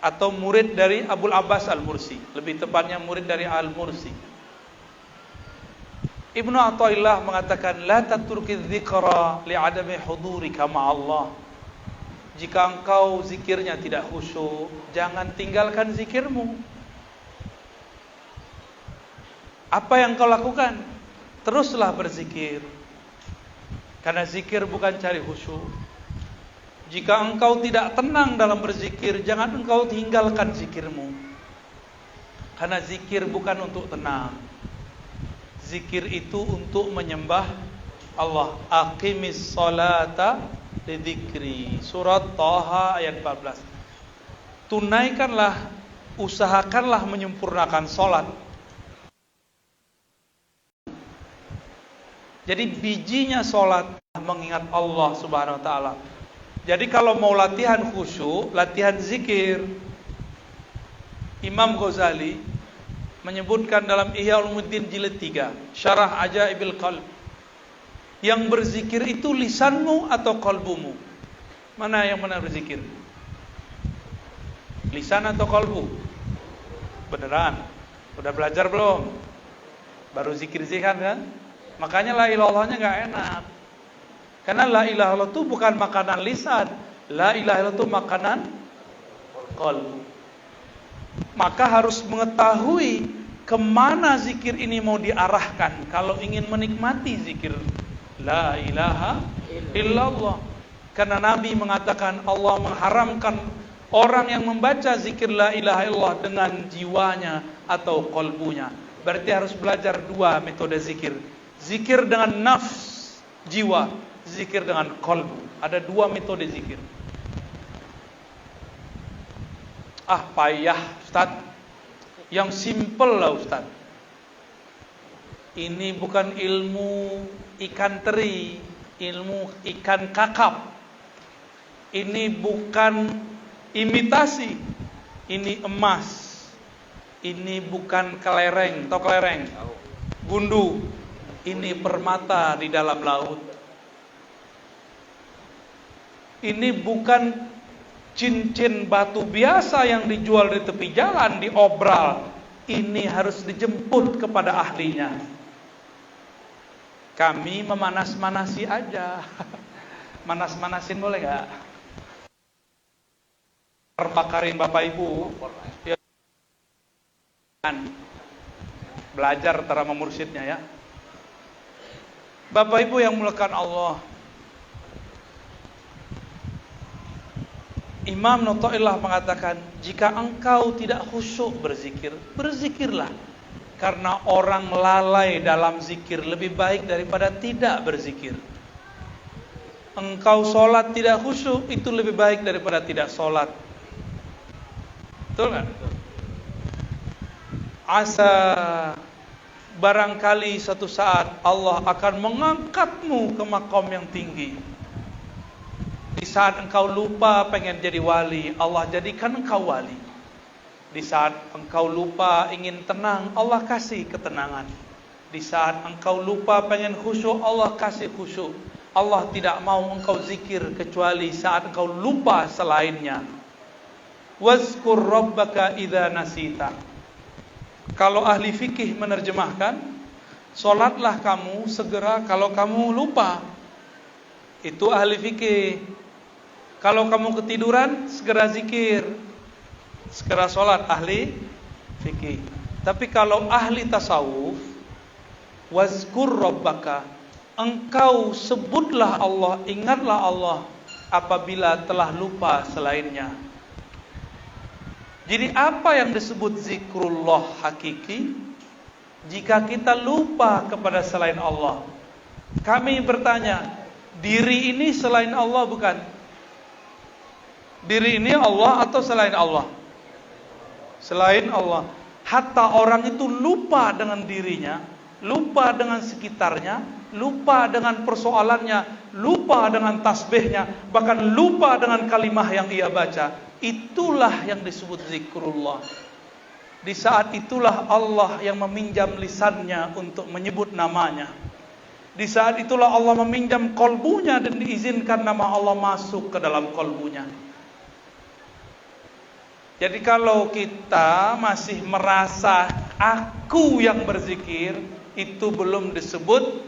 atau murid dari Abul Abbas Al-Mursi, lebih tepatnya murid dari Al-Mursi. Ibnu Athaillah mengatakan, la tatruki dzikra li'adami hudurika ma'allah. Jika engkau zikirnya tidak khusyuk, jangan tinggalkan zikirmu. Apa yang kau lakukan? Teruslah berzikir. Karena zikir bukan cari khusyuk. Jika engkau tidak tenang dalam berzikir, jangan engkau tinggalkan zikirmu. Karena zikir bukan untuk tenang. Zikir itu untuk menyembah Allah. Aqimis salata lidzikri. Surat Thaha ayat 14. Tunaikanlah, usahakanlah menyempurnakan salat. Jadi bijinya salat mengingat Allah Subhanahu wa taala. Jadi kalau mau latihan khusyuk, latihan zikir. Imam Ghazali menyebutkan dalam Ihya Ulumuddin jilid 3, Syarah Ajaibil Qalb, yang berzikir itu lisanmu atau kalbumu? Mana yang benar berzikir? Lisan atau kalbu? Beneran? Udah belajar belum? Baru zikir-zikir kan? Makanya la ilaha illallahnya gak enak. Karena la ilaha illallah itu bukan makanan lisan. La ilaha illallah itu makanan kalbu. Maka harus mengetahui kemana zikir ini mau diarahkan kalau ingin menikmati zikir la ilaha illallah. Karena Nabi mengatakan Allah mengharamkan orang yang membaca zikir la ilaha illallah dengan jiwanya atau kolbunya. Berarti harus belajar dua metode zikir. Zikir dengan nafs, jiwa. Zikir dengan kolbu. Ada dua metode zikir. Ah payah Ustaz. Yang simple lah Ustaz. Ini bukan ilmu ikan teri, ilmu ikan kakap. Ini bukan imitasi. Ini emas. Ini bukan kelereng, atau kelereng. Gundu. Ini permata di dalam laut. Ini bukan cincin batu biasa yang dijual di tepi jalan, diobral. Ini harus dijemput kepada ahlinya. Kami memanas-manasi aja. Manas-manasin boleh gak? Bakarin Bapak Ibu ya. Belajar cara memursyidnya ya. Bapak Ibu yang mulakan Allah, Imam Athaillah mengatakan, jika engkau tidak khusyuk berzikir, berzikirlah. Karena orang lalai dalam zikir lebih baik daripada tidak berzikir. Engkau sholat tidak khusyuk, itu lebih baik daripada tidak sholat. Betul kan? Asa barangkali satu saat Allah akan mengangkatmu ke makom yang tinggi. Di saat engkau lupa pengen jadi wali, Allah jadikan engkau wali. Di saat engkau lupa ingin tenang, Allah kasih ketenangan. Di saat engkau lupa pengen khusyuk, Allah kasih khusyuk. Allah tidak mau engkau zikir kecuali saat engkau lupa selainnya. Wazkur rabbaka idza nasita. Kalau ahli fikih menerjemahkan, solatlah kamu segera kalau kamu lupa. Itu ahli fikih. Kalau kamu ketiduran, segera zikir, segera solat, ahli fikih. Tapi kalau ahli tasawuf, wazkur rabbaka, engkau sebutlah Allah, ingatlah Allah apabila telah lupa selainnya. Jadi apa yang disebut zikrullah hakiki? Jika kita lupa kepada selain Allah. Kami bertanya, diri ini selain Allah bukan? Diri ini Allah atau selain Allah? Selain Allah. Hatta orang itu lupa dengan dirinya, lupa dengan sekitarnya, lupa dengan persoalannya, lupa dengan tasbihnya, bahkan lupa dengan kalimah yang ia baca. Itulah yang disebut zikrullah. Di saat itulah Allah yang meminjam lisannya untuk menyebut namanya. Di saat itulah Allah meminjam kolbunya dan diizinkan nama Allah masuk ke dalam kolbunya. Jadi kalau kita masih merasa aku yang berzikir, itu belum disebut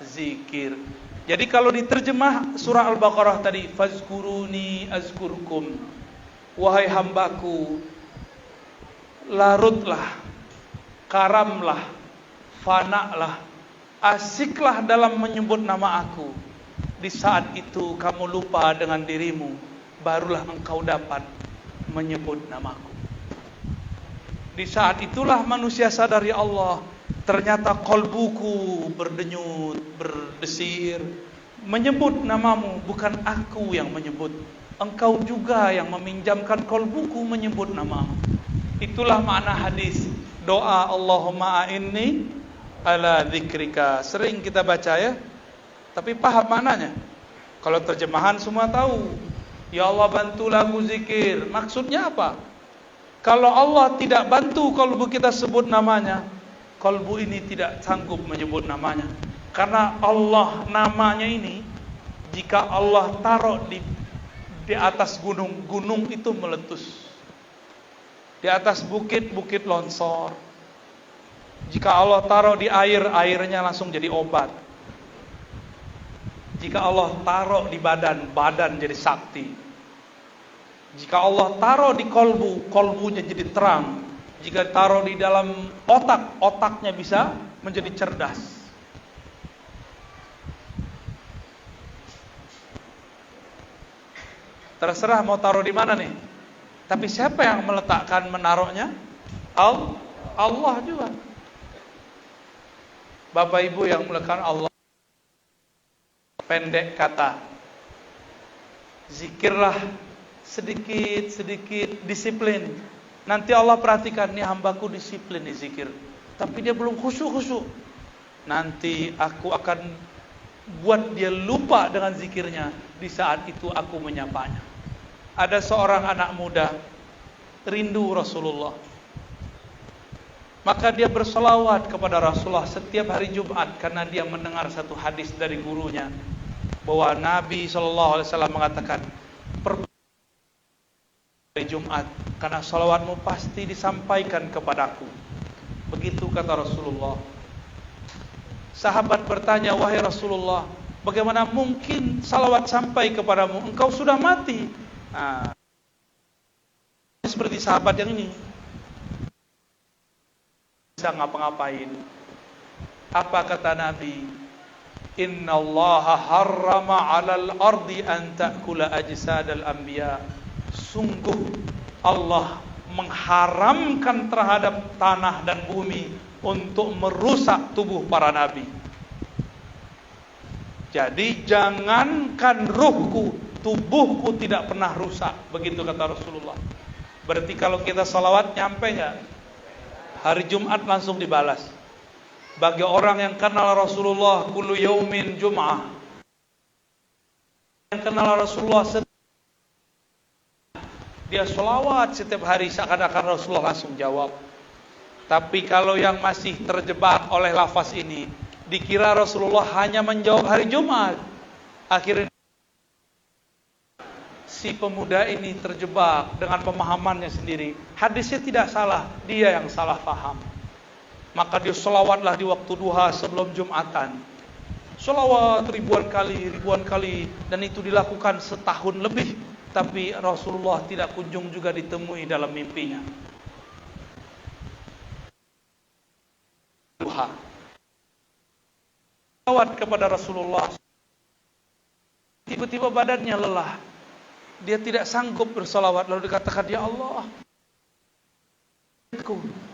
zikir. Jadi kalau diterjemah surah Al-Baqarah tadi, fazkuruni azkurkum, wahai hambaku, larutlah, karamlah, fanalah, asiklah dalam menyebut nama aku. Di saat itu kamu lupa dengan dirimu, barulah engkau dapat menyebut namaku. Di saat itulah manusia sadari Allah, ternyata kolbuku berdenyut, berdesir, menyebut namamu, bukan aku yang menyebut. Engkau juga yang meminjamkan kolbuku menyebut namamu. Itulah makna hadis doa Allahumma a'inni ala dzikrika. Sering kita baca ya, tapi paham maknanya? Kalau terjemahan semua tahu. Ya Allah bantulah aku zikir. Maksudnya apa? Kalau Allah tidak bantu kolbu kita sebut namanya, kolbu ini tidak sanggup menyebut namanya. Karena Allah namanya ini, jika Allah taruh di atas gunung, gunung itu meletus. Di atas bukit, bukit longsor. Jika Allah taruh di air, airnya langsung jadi obat. Jika Allah taruh di badan, badan jadi sakti. Jika Allah taruh di kolbu, kolbunya jadi terang. Jika taruh di dalam otak, otaknya bisa menjadi cerdas. Terserah mau taruh di mana nih. Tapi siapa yang meletakkan, menaruhnya? Allah juga. Bapak Ibu yang meletakkan Allah. Pendek kata, zikirlah sedikit-sedikit, disiplin. Nanti Allah perhatikan, nih hambaku disiplin nih zikir, tapi dia belum khusyuk-khusyuk. Nanti aku akan buat dia lupa dengan zikirnya. Di saat itu aku menyapanya. Ada seorang anak muda rindu Rasulullah, maka dia berselawat kepada Rasulullah setiap hari Jumat, karena dia mendengar satu hadis dari gurunya bahwa Nabi SAW mengatakan, hari Jumat, karena salawatmu pasti disampaikan kepadaku. Begitu kata Rasulullah. Sahabat bertanya, wahai Rasulullah, bagaimana mungkin salawat sampai kepadamu? Engkau sudah mati. Nah, seperti sahabat yang ini, bisa ngapa-ngapain. Apa kata Nabi? Inna Allah harrama 'alal ardi an ta'kula ajsadal anbiya. Sungguh Allah mengharamkan terhadap tanah dan bumi untuk merusak tubuh para nabi. Jadi jangankan ruhku, tubuhku tidak pernah rusak. Begitu kata Rasulullah. Berarti kalau kita salawat nyampe gak? Hari Jumat langsung dibalas. Bagi orang yang kenal Rasulullah, kullu yaumin jum'ah, yang kenal Rasulullah Dia sholawat setiap hari seakan-akan Rasulullah langsung jawab. Tapi kalau yang masih terjebak oleh lafaz ini, dikira Rasulullah hanya menjawab hari Jumat. Akhirnya si pemuda ini terjebak dengan pemahamannya sendiri. Hadisnya tidak salah, dia yang salah paham. Maka dia sholawatlah di waktu duha sebelum Jumatan. Sholawat ribuan kali, dan itu dilakukan setahun lebih. Tapi Rasulullah tidak kunjung juga ditemui dalam mimpinya. Duha. Sholawat kepada Rasulullah. Tiba-tiba badannya lelah. Dia tidak sanggup bersolawat. Lalu dikatakan, ya Allah,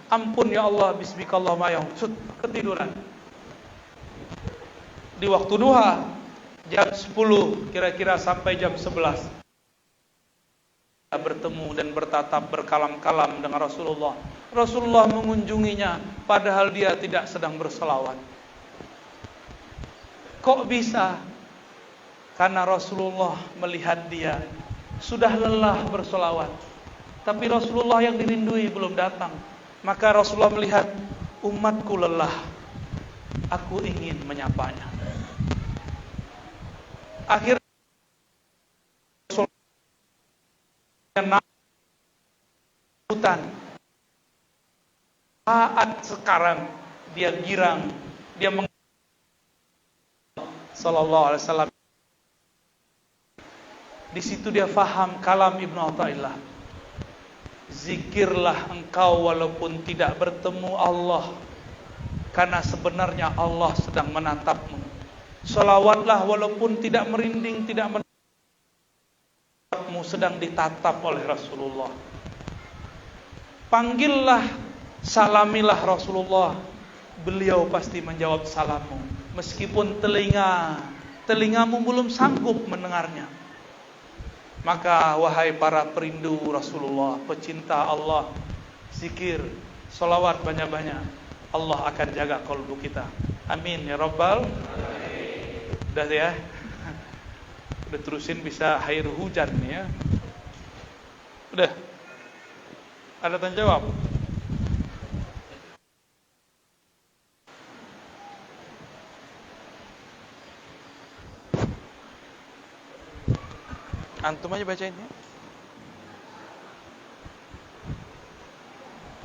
ampun ya Allah, bismikallahumma ya. Ketiduran. Di waktu duha, jam 10 kira-kira sampai jam 11. Bertemu dan bertatap berkalam-kalam dengan Rasulullah. Rasulullah mengunjunginya padahal dia tidak sedang bersolawat. Kok bisa? Karena Rasulullah melihat dia sudah lelah bersolawat, tapi Rasulullah yang dirindui belum datang. Maka Rasulullah melihat umatku lelah, aku ingin menyapanya. Akhirnya hutan. Saat sekarang dia girang, dia sallallahu alaihi wasallam. Di situ dia faham kalam Ibnu Athaillah. Zikirlah engkau walaupun tidak bertemu Allah, karena sebenarnya Allah sedang menatapmu. Salawatlah walaupun tidak merinding, tidak menatapmu, sedang ditatap oleh Rasulullah. Panggillah, salamilah Rasulullah, beliau pasti menjawab salammu, meskipun telingamu belum sanggup mendengarnya. Maka wahai para perindu Rasulullah, pecinta Allah, zikir, salawat banyak-banyak, Allah akan jaga kalbu kita. Amin ya Rabbal. Udah ya. Udah terusin bisa air hujan nih ya. Udah. Ada tanya jawab? Antum aja bacain ya.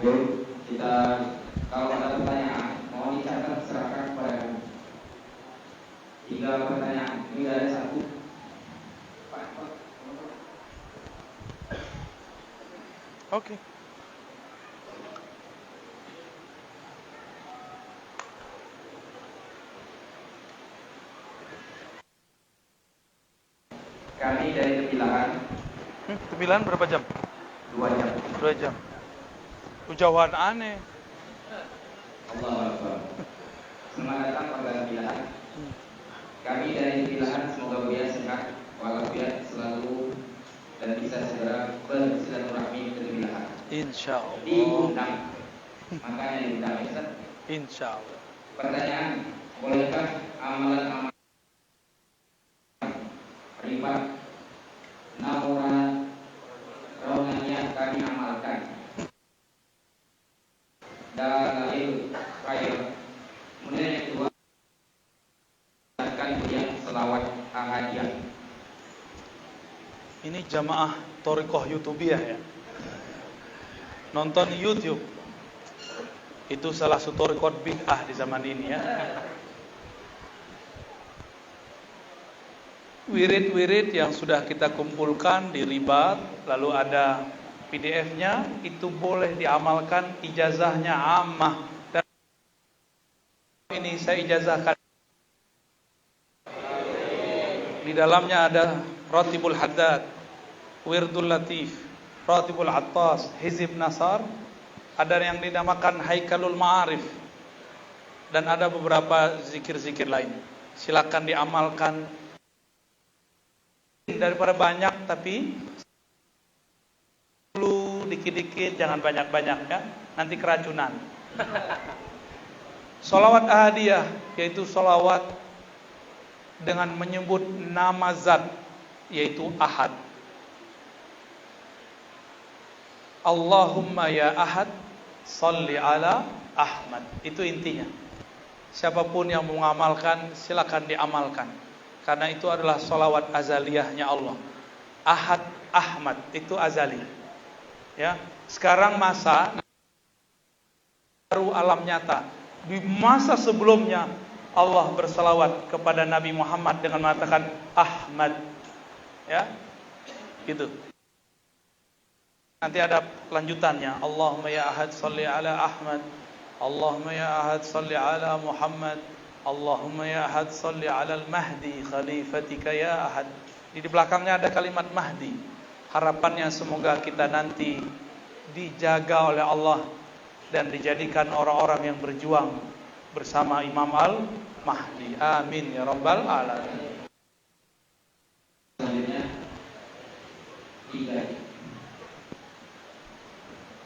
Baik, kita kalau ada pertanyaan mohon dicatat serahkan kepada kami. 3 pertanyaan, ini ada 1. Oke. Kami dari Tepilahan. Tepilahan berapa jam? 2 jam. 2 jam. Jauhan aneh. Allahu Akbar. Selamat datang pada Tepilahan. Kami dari Tepilahan semoga beliau sehat walafiat selalu dan bisa segera bersilaturahmi ke Tepilahan. Insyaallah. Diundang. Makanya diundang Ustaz. Insyaallah. Pertanyaan, bolehkah amalan-amalan ribat naura rohaniah kami amalkan dalil khair? Kemudian yang kedua, akan yang selawat ahadiyah. Ini jamaah Thariqah YouTubiah ya. Nonton YouTube. Itu salah satu thariqah bid'ah di zaman ini ya. Wirid-wirid yang sudah kita kumpulkan di ribat, lalu ada PDF-nya, itu boleh diamalkan, ijazahnya ammah. Dan ini saya ijazahkan. Di dalamnya ada Ratibul Haddad, Wirdul Latif, Ratibul Attas, Hizib Nasar, ada yang dinamakan Haikalul Ma'arif, dan ada beberapa zikir-zikir lain. Silakan diamalkan. Daripada banyak, tapi dulu dikit-dikit, jangan banyak-banyak ya, nanti keracunan. Sholawat ahadiyah, yaitu sholawat dengan menyebut nama zat, yaitu ahad. Allahumma ya Ahad, salli ala Ahmad. Itu intinya. Siapapun yang mengamalkan, silakan diamalkan. Karena itu adalah sholawat azaliyahnya Allah. Ahad, Ahmad, itu azali. Ya, sekarang masa baru alam nyata. Di masa sebelumnya Allah bersalawat kepada Nabi Muhammad dengan mengatakan Ahmad. Ya, gitu. Nanti ada lanjutannya. Allahumma ya Ahad salli ala Ahmad. Allahumma ya Ahad salli ala Muhammad. Allahumma ya Ahad salli ala al-Mahdi khalifatika ya Ahad. Di belakangnya ada kalimat Mahdi. Harapannya semoga kita nanti dijaga oleh Allah dan dijadikan orang-orang yang berjuang bersama Imam Al-Mahdi. Amin ya rabbal alamin. Selanjutnya 3.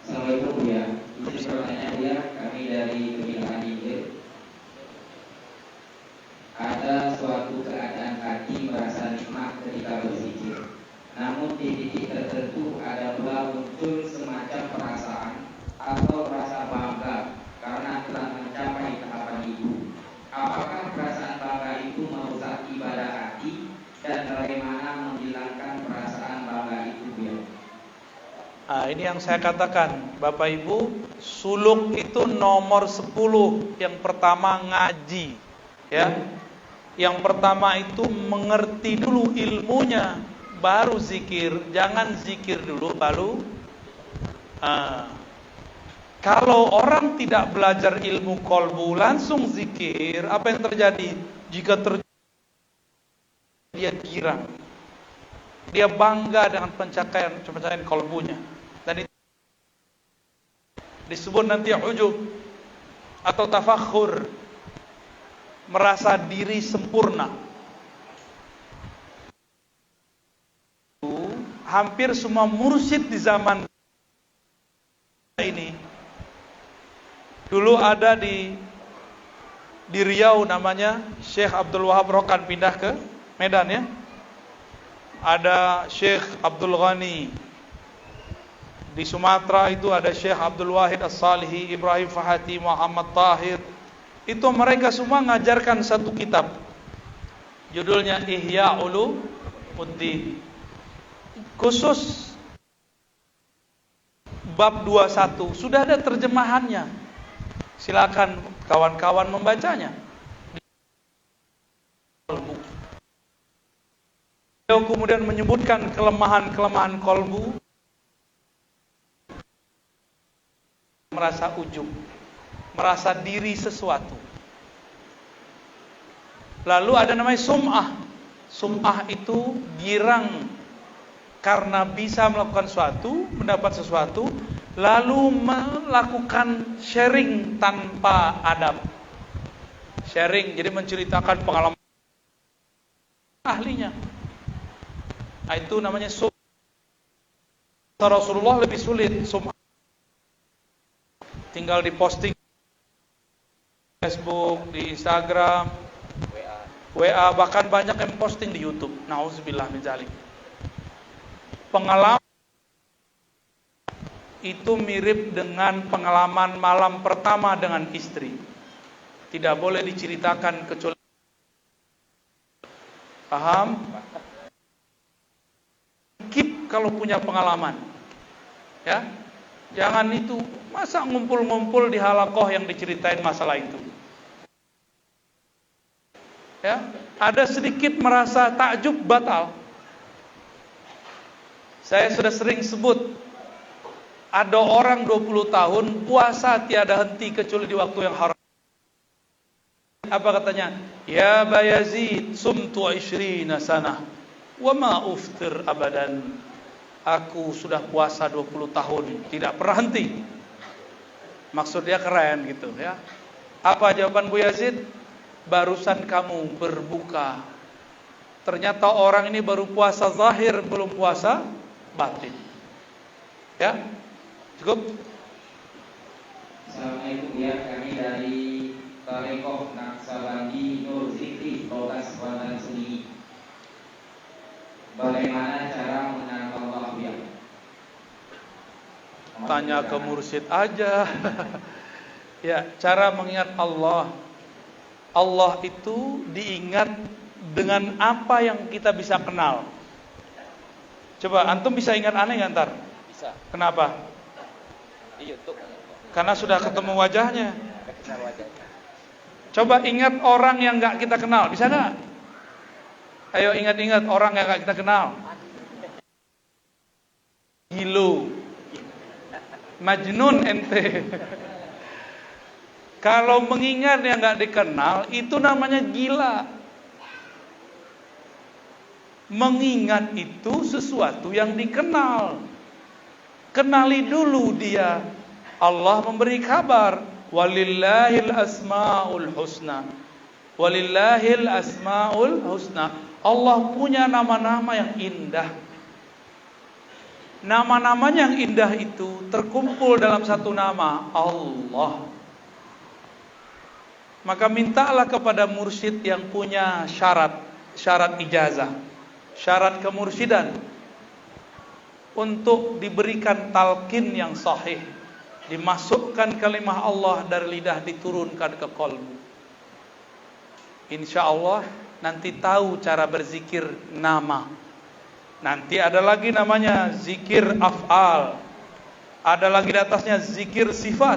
Assalamualaikum Buya. Izin pertanyaan Buya, kami dari Kebilangan Injil. Ada suatu keadaan hati merasa nikmat ketika berzikir. Namun di titik tertentu ada pula muncul semacam perasaan atau rasa bangga karena telah mencapai tahapan itu. Apakah perasaan bangga itu merusak ibadah hati dan bagaimana menghilangkan perasaan bangga itu Buya? Nah, ini yang saya katakan, Bapak Ibu, suluk itu nomor 10. Yang pertama ngaji, ya. Yang pertama itu mengerti dulu ilmunya, baru zikir. Jangan zikir dulu baru. Kalau orang tidak belajar ilmu kolbu langsung zikir, apa yang terjadi? Jika dia girang, dia bangga dengan pencapaian kolbunya. Dan itu disebut nanti ujub atau tafakhur, merasa diri sempurna. Hampir semua mursyid di zaman ini, dulu ada di Riau namanya Syekh Abdul Wahab Rokan, pindah ke Medan ya. Ada Syekh Abdul Ghani. Di Sumatera itu ada Syekh Abdul Wahid As-Salihi, Ibrahim Fahati, Muhammad Tahir. Itu mereka semua ngajarkan satu kitab. Judulnya Ihya Ulumuddin. Khusus bab 21 sudah ada terjemahannya. Silakan kawan-kawan membacanya. Beliau kemudian menyebutkan kelemahan-kelemahan kolbu. Merasa ujub, merasa diri sesuatu. Lalu ada namanya sum'ah. Sum'ah itu girang karena bisa melakukan sesuatu, mendapat sesuatu, lalu melakukan sharing tanpa adab. Sharing, jadi menceritakan pengalaman ahlinya. Nah, itu namanya sum'ah. Rasulullah lebih sulit sum'ah. Tinggal diposting di Facebook, di Instagram, WA, bahkan banyak yang posting di YouTube. Nauzubillah min dzalik. Pengalaman itu mirip dengan pengalaman malam pertama dengan istri. Tidak boleh diceritakan kecuali paham? Keep kalau punya pengalaman. Ya. Jangan itu, masa ngumpul-ngumpul di halakoh yang diceritain masalah itu. Ya, ada sedikit merasa takjub batal. Saya sudah sering sebut, ada orang 20 tahun puasa tiada henti kecuali di waktu yang haram. Apa katanya? Ya Bayazid, sumtu 20 sanah wa ma uftir abadan. Aku sudah puasa 20 tahun, tidak pernah henti. Maksud dia keren gitu ya. Apa jawaban Bu Yazid? Barusan kamu berbuka. Ternyata orang ini baru puasa zahir, belum puasa batin. Ya, cukup. Assalamualaikum ya, kami dari Tarekoh Naksabandi Nur Zikri Bogas Kuala Sunyi. Bagaimana cara mengenal Allah ya? Tanya ke mursyid aja. Ya, cara mengingat Allah. Allah itu diingat dengan apa yang kita bisa kenal. Coba antum bisa ingat aneh nggak ntar? Bisa. Kenapa? Di YouTube. Karena sudah ketemu wajahnya. Kenal wajahnya. Coba ingat orang yang nggak kita kenal, bisa nggak? Ayo ingat-ingat orang yang nggak kita kenal. Gilo, Majnun ente. Kalau mengingat yang nggak dikenal, itu namanya gila. Mengingat itu sesuatu yang dikenal. Kenali dulu dia. Allah memberi kabar, walillahil asmaul husna. Walillahil asmaul husna. Allah punya nama-nama yang indah. Nama-namanya yang indah itu terkumpul dalam satu nama, Allah. Maka mintalah kepada mursyid yang punya syarat ijazah, syarat kemursidan, untuk diberikan talqin yang sahih, dimasukkan kalimah Allah dari lidah diturunkan ke qalbu. Insya Allah nanti tahu cara berzikir nama. Nanti ada lagi namanya zikir af'al, ada lagi di atasnya zikir sifat,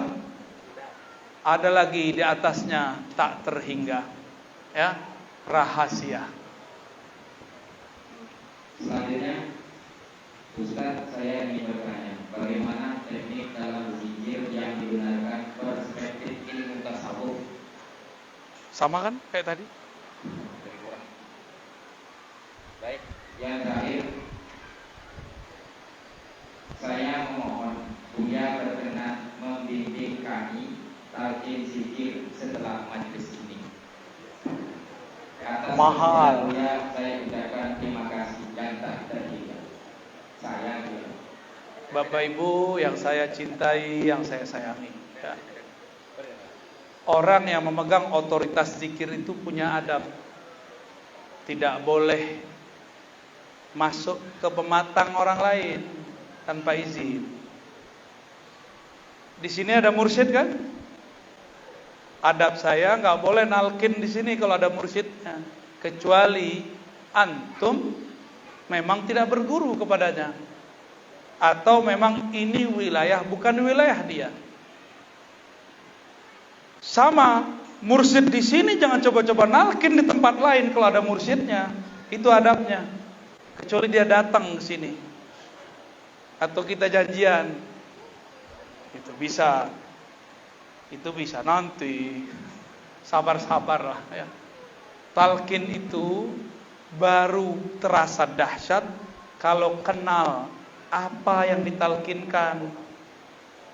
ada lagi di atasnya tak terhingga, ya, rahasia. Selanjutnya, Ustaz, saya ingin bertanya, bagaimana teknik dalam zikir yang digunakan perspektif ilmu tasawuf? Sama kan kayak tadi? Baik, yang terakhir, saya memohon Buya berkenan membimbing kami talqin zikir setelah majelis ini. Atas Mahal. Buya, saya ucapkan terima kasih yang tak terhingga. Saya Buya. Bapak Ibu yang saya cintai, yang saya sayangi, ya. Orang yang memegang otoritas zikir itu punya adab. Tidak boleh masuk ke pematang orang lain tanpa izin. Di sini ada mursyid kan? Adab saya nggak boleh nalkin di sini kalau ada mursyidnya, kecuali antum memang tidak berguru kepadanya, atau memang ini wilayah bukan wilayah dia. Sama, mursyid di sini jangan coba-coba nalkin di tempat lain kalau ada mursyidnya. Itu adabnya. Kecuali dia datang ke sini atau kita janjian. Itu bisa nanti. Sabar-sabarlah ya. Talqin itu baru terasa dahsyat kalau kenal apa yang ditalkinkan,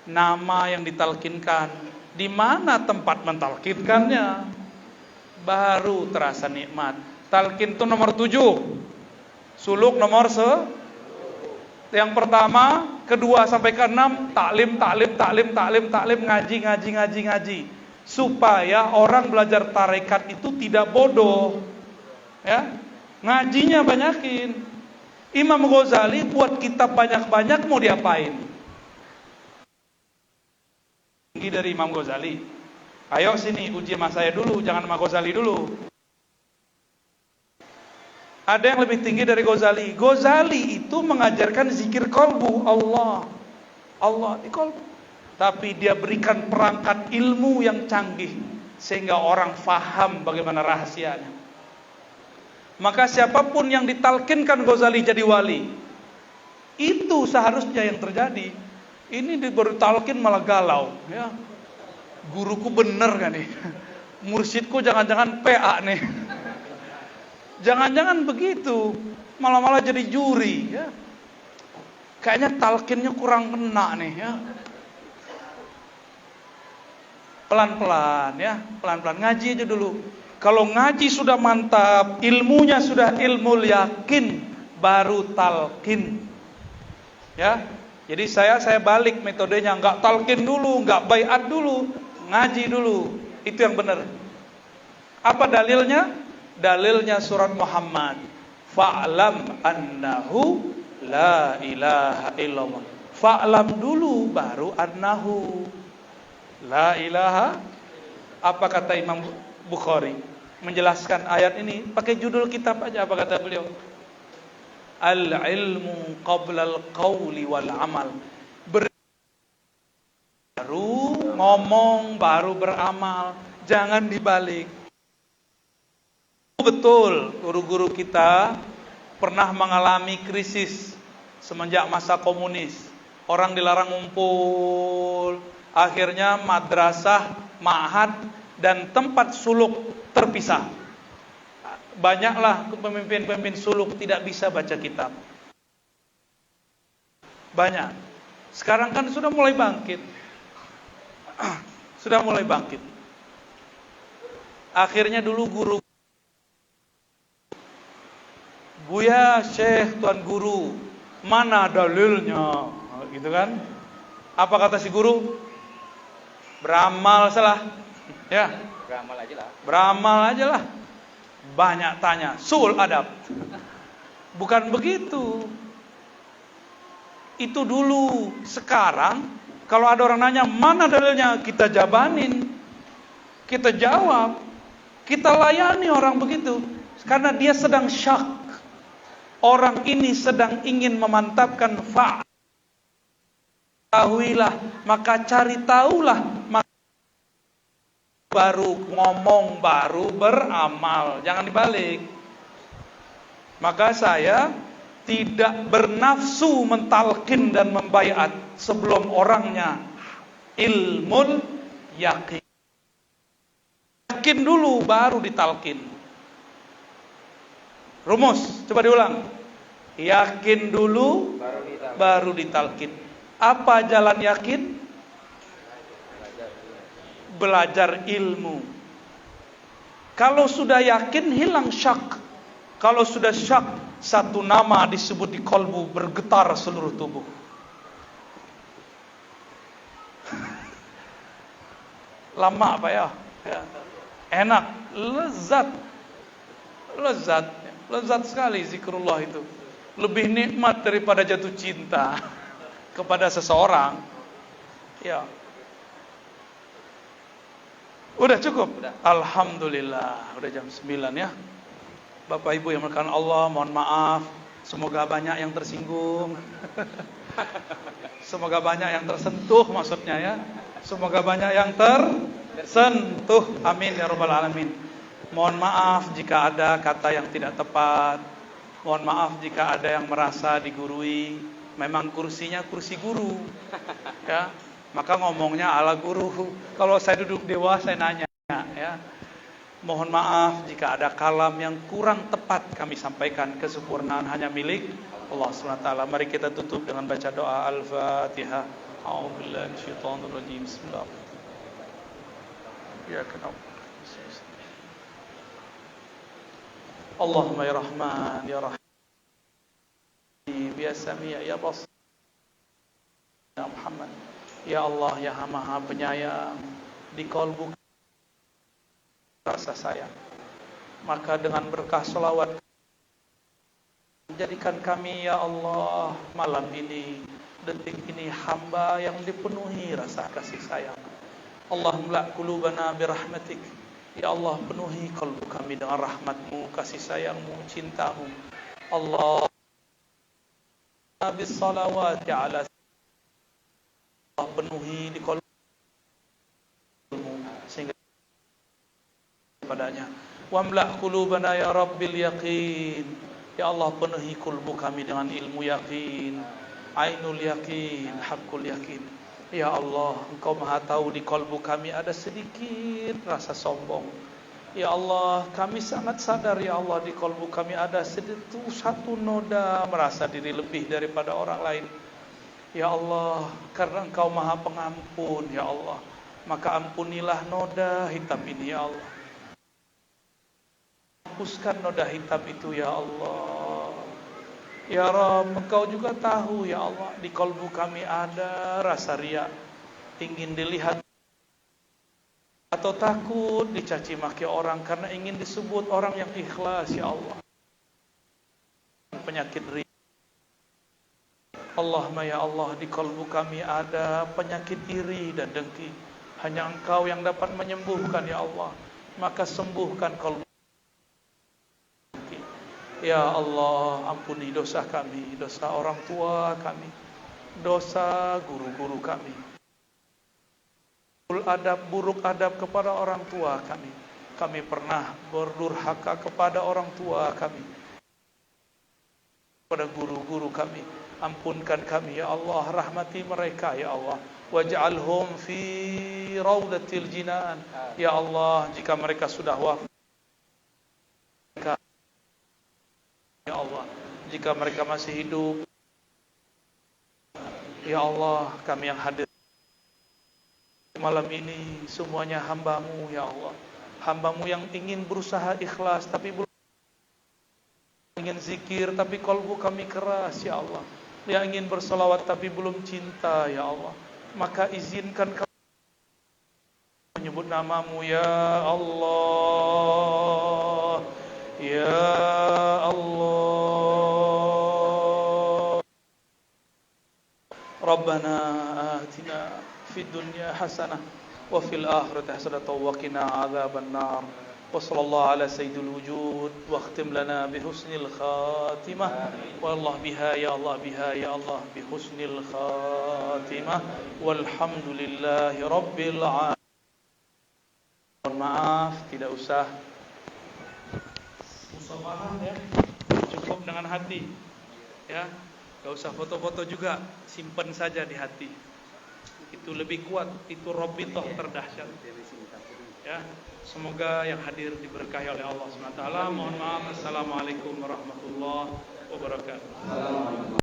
nama yang ditalkinkan, di mana tempat mentalkinkannya, baru terasa nikmat. Talqin itu nomor 7. Suluk nomor yang pertama, kedua sampai ke 6, taklim, ngaji. Supaya orang belajar tarekat itu tidak bodoh. Ya. Ngajinya banyakin. Imam Ghazali buat kitab banyak-banyak mau diapain? Tinggi dari Imam Ghazali. Ayo sini uji sama saya dulu, jangan sama Ghazali dulu. Ada yang lebih tinggi dari Ghazali. Ghazali itu mengajarkan zikir qalbu, Allah di qalbu. Tapi dia berikan perangkat ilmu yang canggih sehingga orang faham bagaimana rahasianya. Maka siapapun yang ditalkinkan Ghazali jadi wali, itu seharusnya yang terjadi. Ini baru talkin malah galau, ya. Guruku bener kan nih? Mursyidku jangan-jangan PA nih. Jangan-jangan begitu, malah jadi juri, ya. Kayaknya talkinnya kurang kena nih, ya. Pelan-pelan, ya, pelan-pelan ngaji aja dulu. Kalau ngaji sudah mantap, ilmunya sudah ilmu yakin, baru talqin. Ya. Jadi saya balik metodenya, enggak talqin dulu, enggak baiat dulu, ngaji dulu. Itu yang benar. Apa dalilnya? Dalilnya surat Muhammad. Fa'lam annahu la ilaha illallah. Fa'lam dulu baru annahu la ilaha. Apa kata Imam Bukhari menjelaskan ayat ini pakai judul kitab aja, apa kata beliau? Al-ilmu qabla al-qawli wal amal. Baru ngomong, baru beramal, jangan dibalik. Betul, guru-guru kita pernah mengalami krisis semenjak masa komunis. Orang dilarang ngumpul, akhirnya madrasah, ma'had, dan tempat suluk terpisah. Banyaklah pemimpin-pemimpin suluk tidak bisa baca kitab. Banyak. Sekarang kan sudah mulai bangkit. Sudah mulai bangkit. Akhirnya dulu guru, Buya, Syekh, Tuan Guru, mana dalilnya? Gitu kan? Apa kata si guru? Beramal salah. Ya. Beramal aja lah. Beramal aja lah. Banyak tanya, suul adab. Bukan begitu. Itu dulu. Sekarang kalau ada orang nanya mana dalilnya, kita jabanin, kita jawab, kita layani orang begitu. Karena dia sedang syak. Orang ini sedang ingin memantapkan tahuilah, maka cari tahulah, maka baru ngomong, baru beramal. Jangan dibalik. Maka saya tidak bernafsu mentalkin dan membaiat sebelum orangnya ilmul yakin. Yakin dulu baru ditalkin. Rumus, coba diulang. Yakin dulu baru ditalkin. Apa jalan yakin? Belajar ilmu. Kalau sudah yakin hilang syak. Kalau sudah syak, satu nama disebut di kolbu, bergetar seluruh tubuh. Lama apa ya? Enak, lezat. Lezat sekali zikrullah itu. Lebih nikmat daripada jatuh cinta kepada seseorang. Ya. Udah cukup? Udah. Alhamdulillah, udah jam 9 ya. Bapak Ibu yang dimuliakan Allah, mohon maaf. Semoga banyak yang tersinggung. Semoga banyak yang tersentuh maksudnya ya. Semoga banyak yang tersentuh. Amin ya rabbal alamin. Mohon maaf jika ada kata yang tidak tepat. Mohon maaf jika ada yang merasa digurui. Memang kursinya kursi guru. Ya. Maka ngomongnya ala guru. Kalau saya duduk dewa saya nanya ya. Mohon maaf jika ada kalam yang kurang tepat kami sampaikan. Kesempurnaan hanya milik Allah SWT. Mari kita tutup dengan baca doa Al-Fatihah. A'udzubillahi minasyaitonir rajim. Bismillah. Ya kenapa? Allahumma ya Rahman ya Rahim ya Sami' ya Basir ya Muhammad. Ya Allah ya Maha Penyayang, di kolbu rasa sayang. Maka dengan berkah selawat, jadikan kami ya Allah malam ini, detik ini hamba yang dipenuhi rasa kasih sayang. Allahumma qulubana birahmatik. Ya Allah, penuhi kalbu kami dengan rahmat-Mu, kasih sayang-Mu, cinta-Mu. Allah bis salawati ala Allah, penuhi di kalbu-Mu sehingga padanya. Wamla' qulubana ya rabbil yaqin. Ya Allah, penuhi kalbu kami dengan ilmu yakin, ainul yakin, haqqul yakin. Ya Allah, Engkau Maha tahu di kalbu kami ada sedikit rasa sombong. Ya Allah, kami sangat sadar ya Allah di kalbu kami ada satu noda merasa diri lebih daripada orang lain. Ya Allah, karena Engkau Maha Pengampun ya Allah, maka ampunilah noda hitam ini ya Allah. Hapuskan noda hitam itu ya Allah. Ya Rabb, Engkau juga tahu ya Allah, di kalbu kami ada rasa riya, ingin dilihat atau takut dicaci maki orang karena ingin disebut orang yang ikhlas ya Allah. Penyakit riya. Allahumma ya Allah, di kalbu kami ada penyakit iri dan dengki. Hanya Engkau yang dapat menyembuhkan ya Allah. Maka sembuhkan kalbu. Ya Allah, ampuni dosa kami, dosa orang tua kami, dosa guru-guru kami, buruk adab kepada orang tua kami. Kami pernah berdurhaka kepada orang tua kami, kepada guru-guru kami. Ampunkan kami ya Allah, rahmati mereka ya Allah. Waj'alhum fi raudatil jinan. Ya Allah, jika mereka sudah wafat, ya Allah, jika mereka masih hidup, ya Allah, kami yang hadir malam ini semuanya hamba-Mu ya Allah. Hamba-Mu yang ingin berusaha ikhlas tapi belum, ingin zikir tapi kalbu kami keras ya Allah. Yang ingin berselawat tapi belum cinta ya Allah. Maka izinkan kami menyebut nama-Mu ya Allah, ya Allah. Rabbana atina fid dunya hasanah wa fil akhirati hasanah wa qina adzaban nar. Wa sallallahu ala sayyidil wujud wa khtim lana bi husnil khatimah. Wallah biha ya Allah, biha ya Allah, bi husnil khatimah. Walhamdulillahi rabbil alamin. Mohon maaf, tidak usah musafahan ya. Cukup dengan hati. Ya. Gak usah foto-foto juga, simpan saja di hati. Itu lebih kuat, itu robitoh terdahsyat. Ya, semoga yang hadir diberkahi oleh Allah SWT. Mohon maaf. Assalamualaikum warahmatullahi wabarakatuh.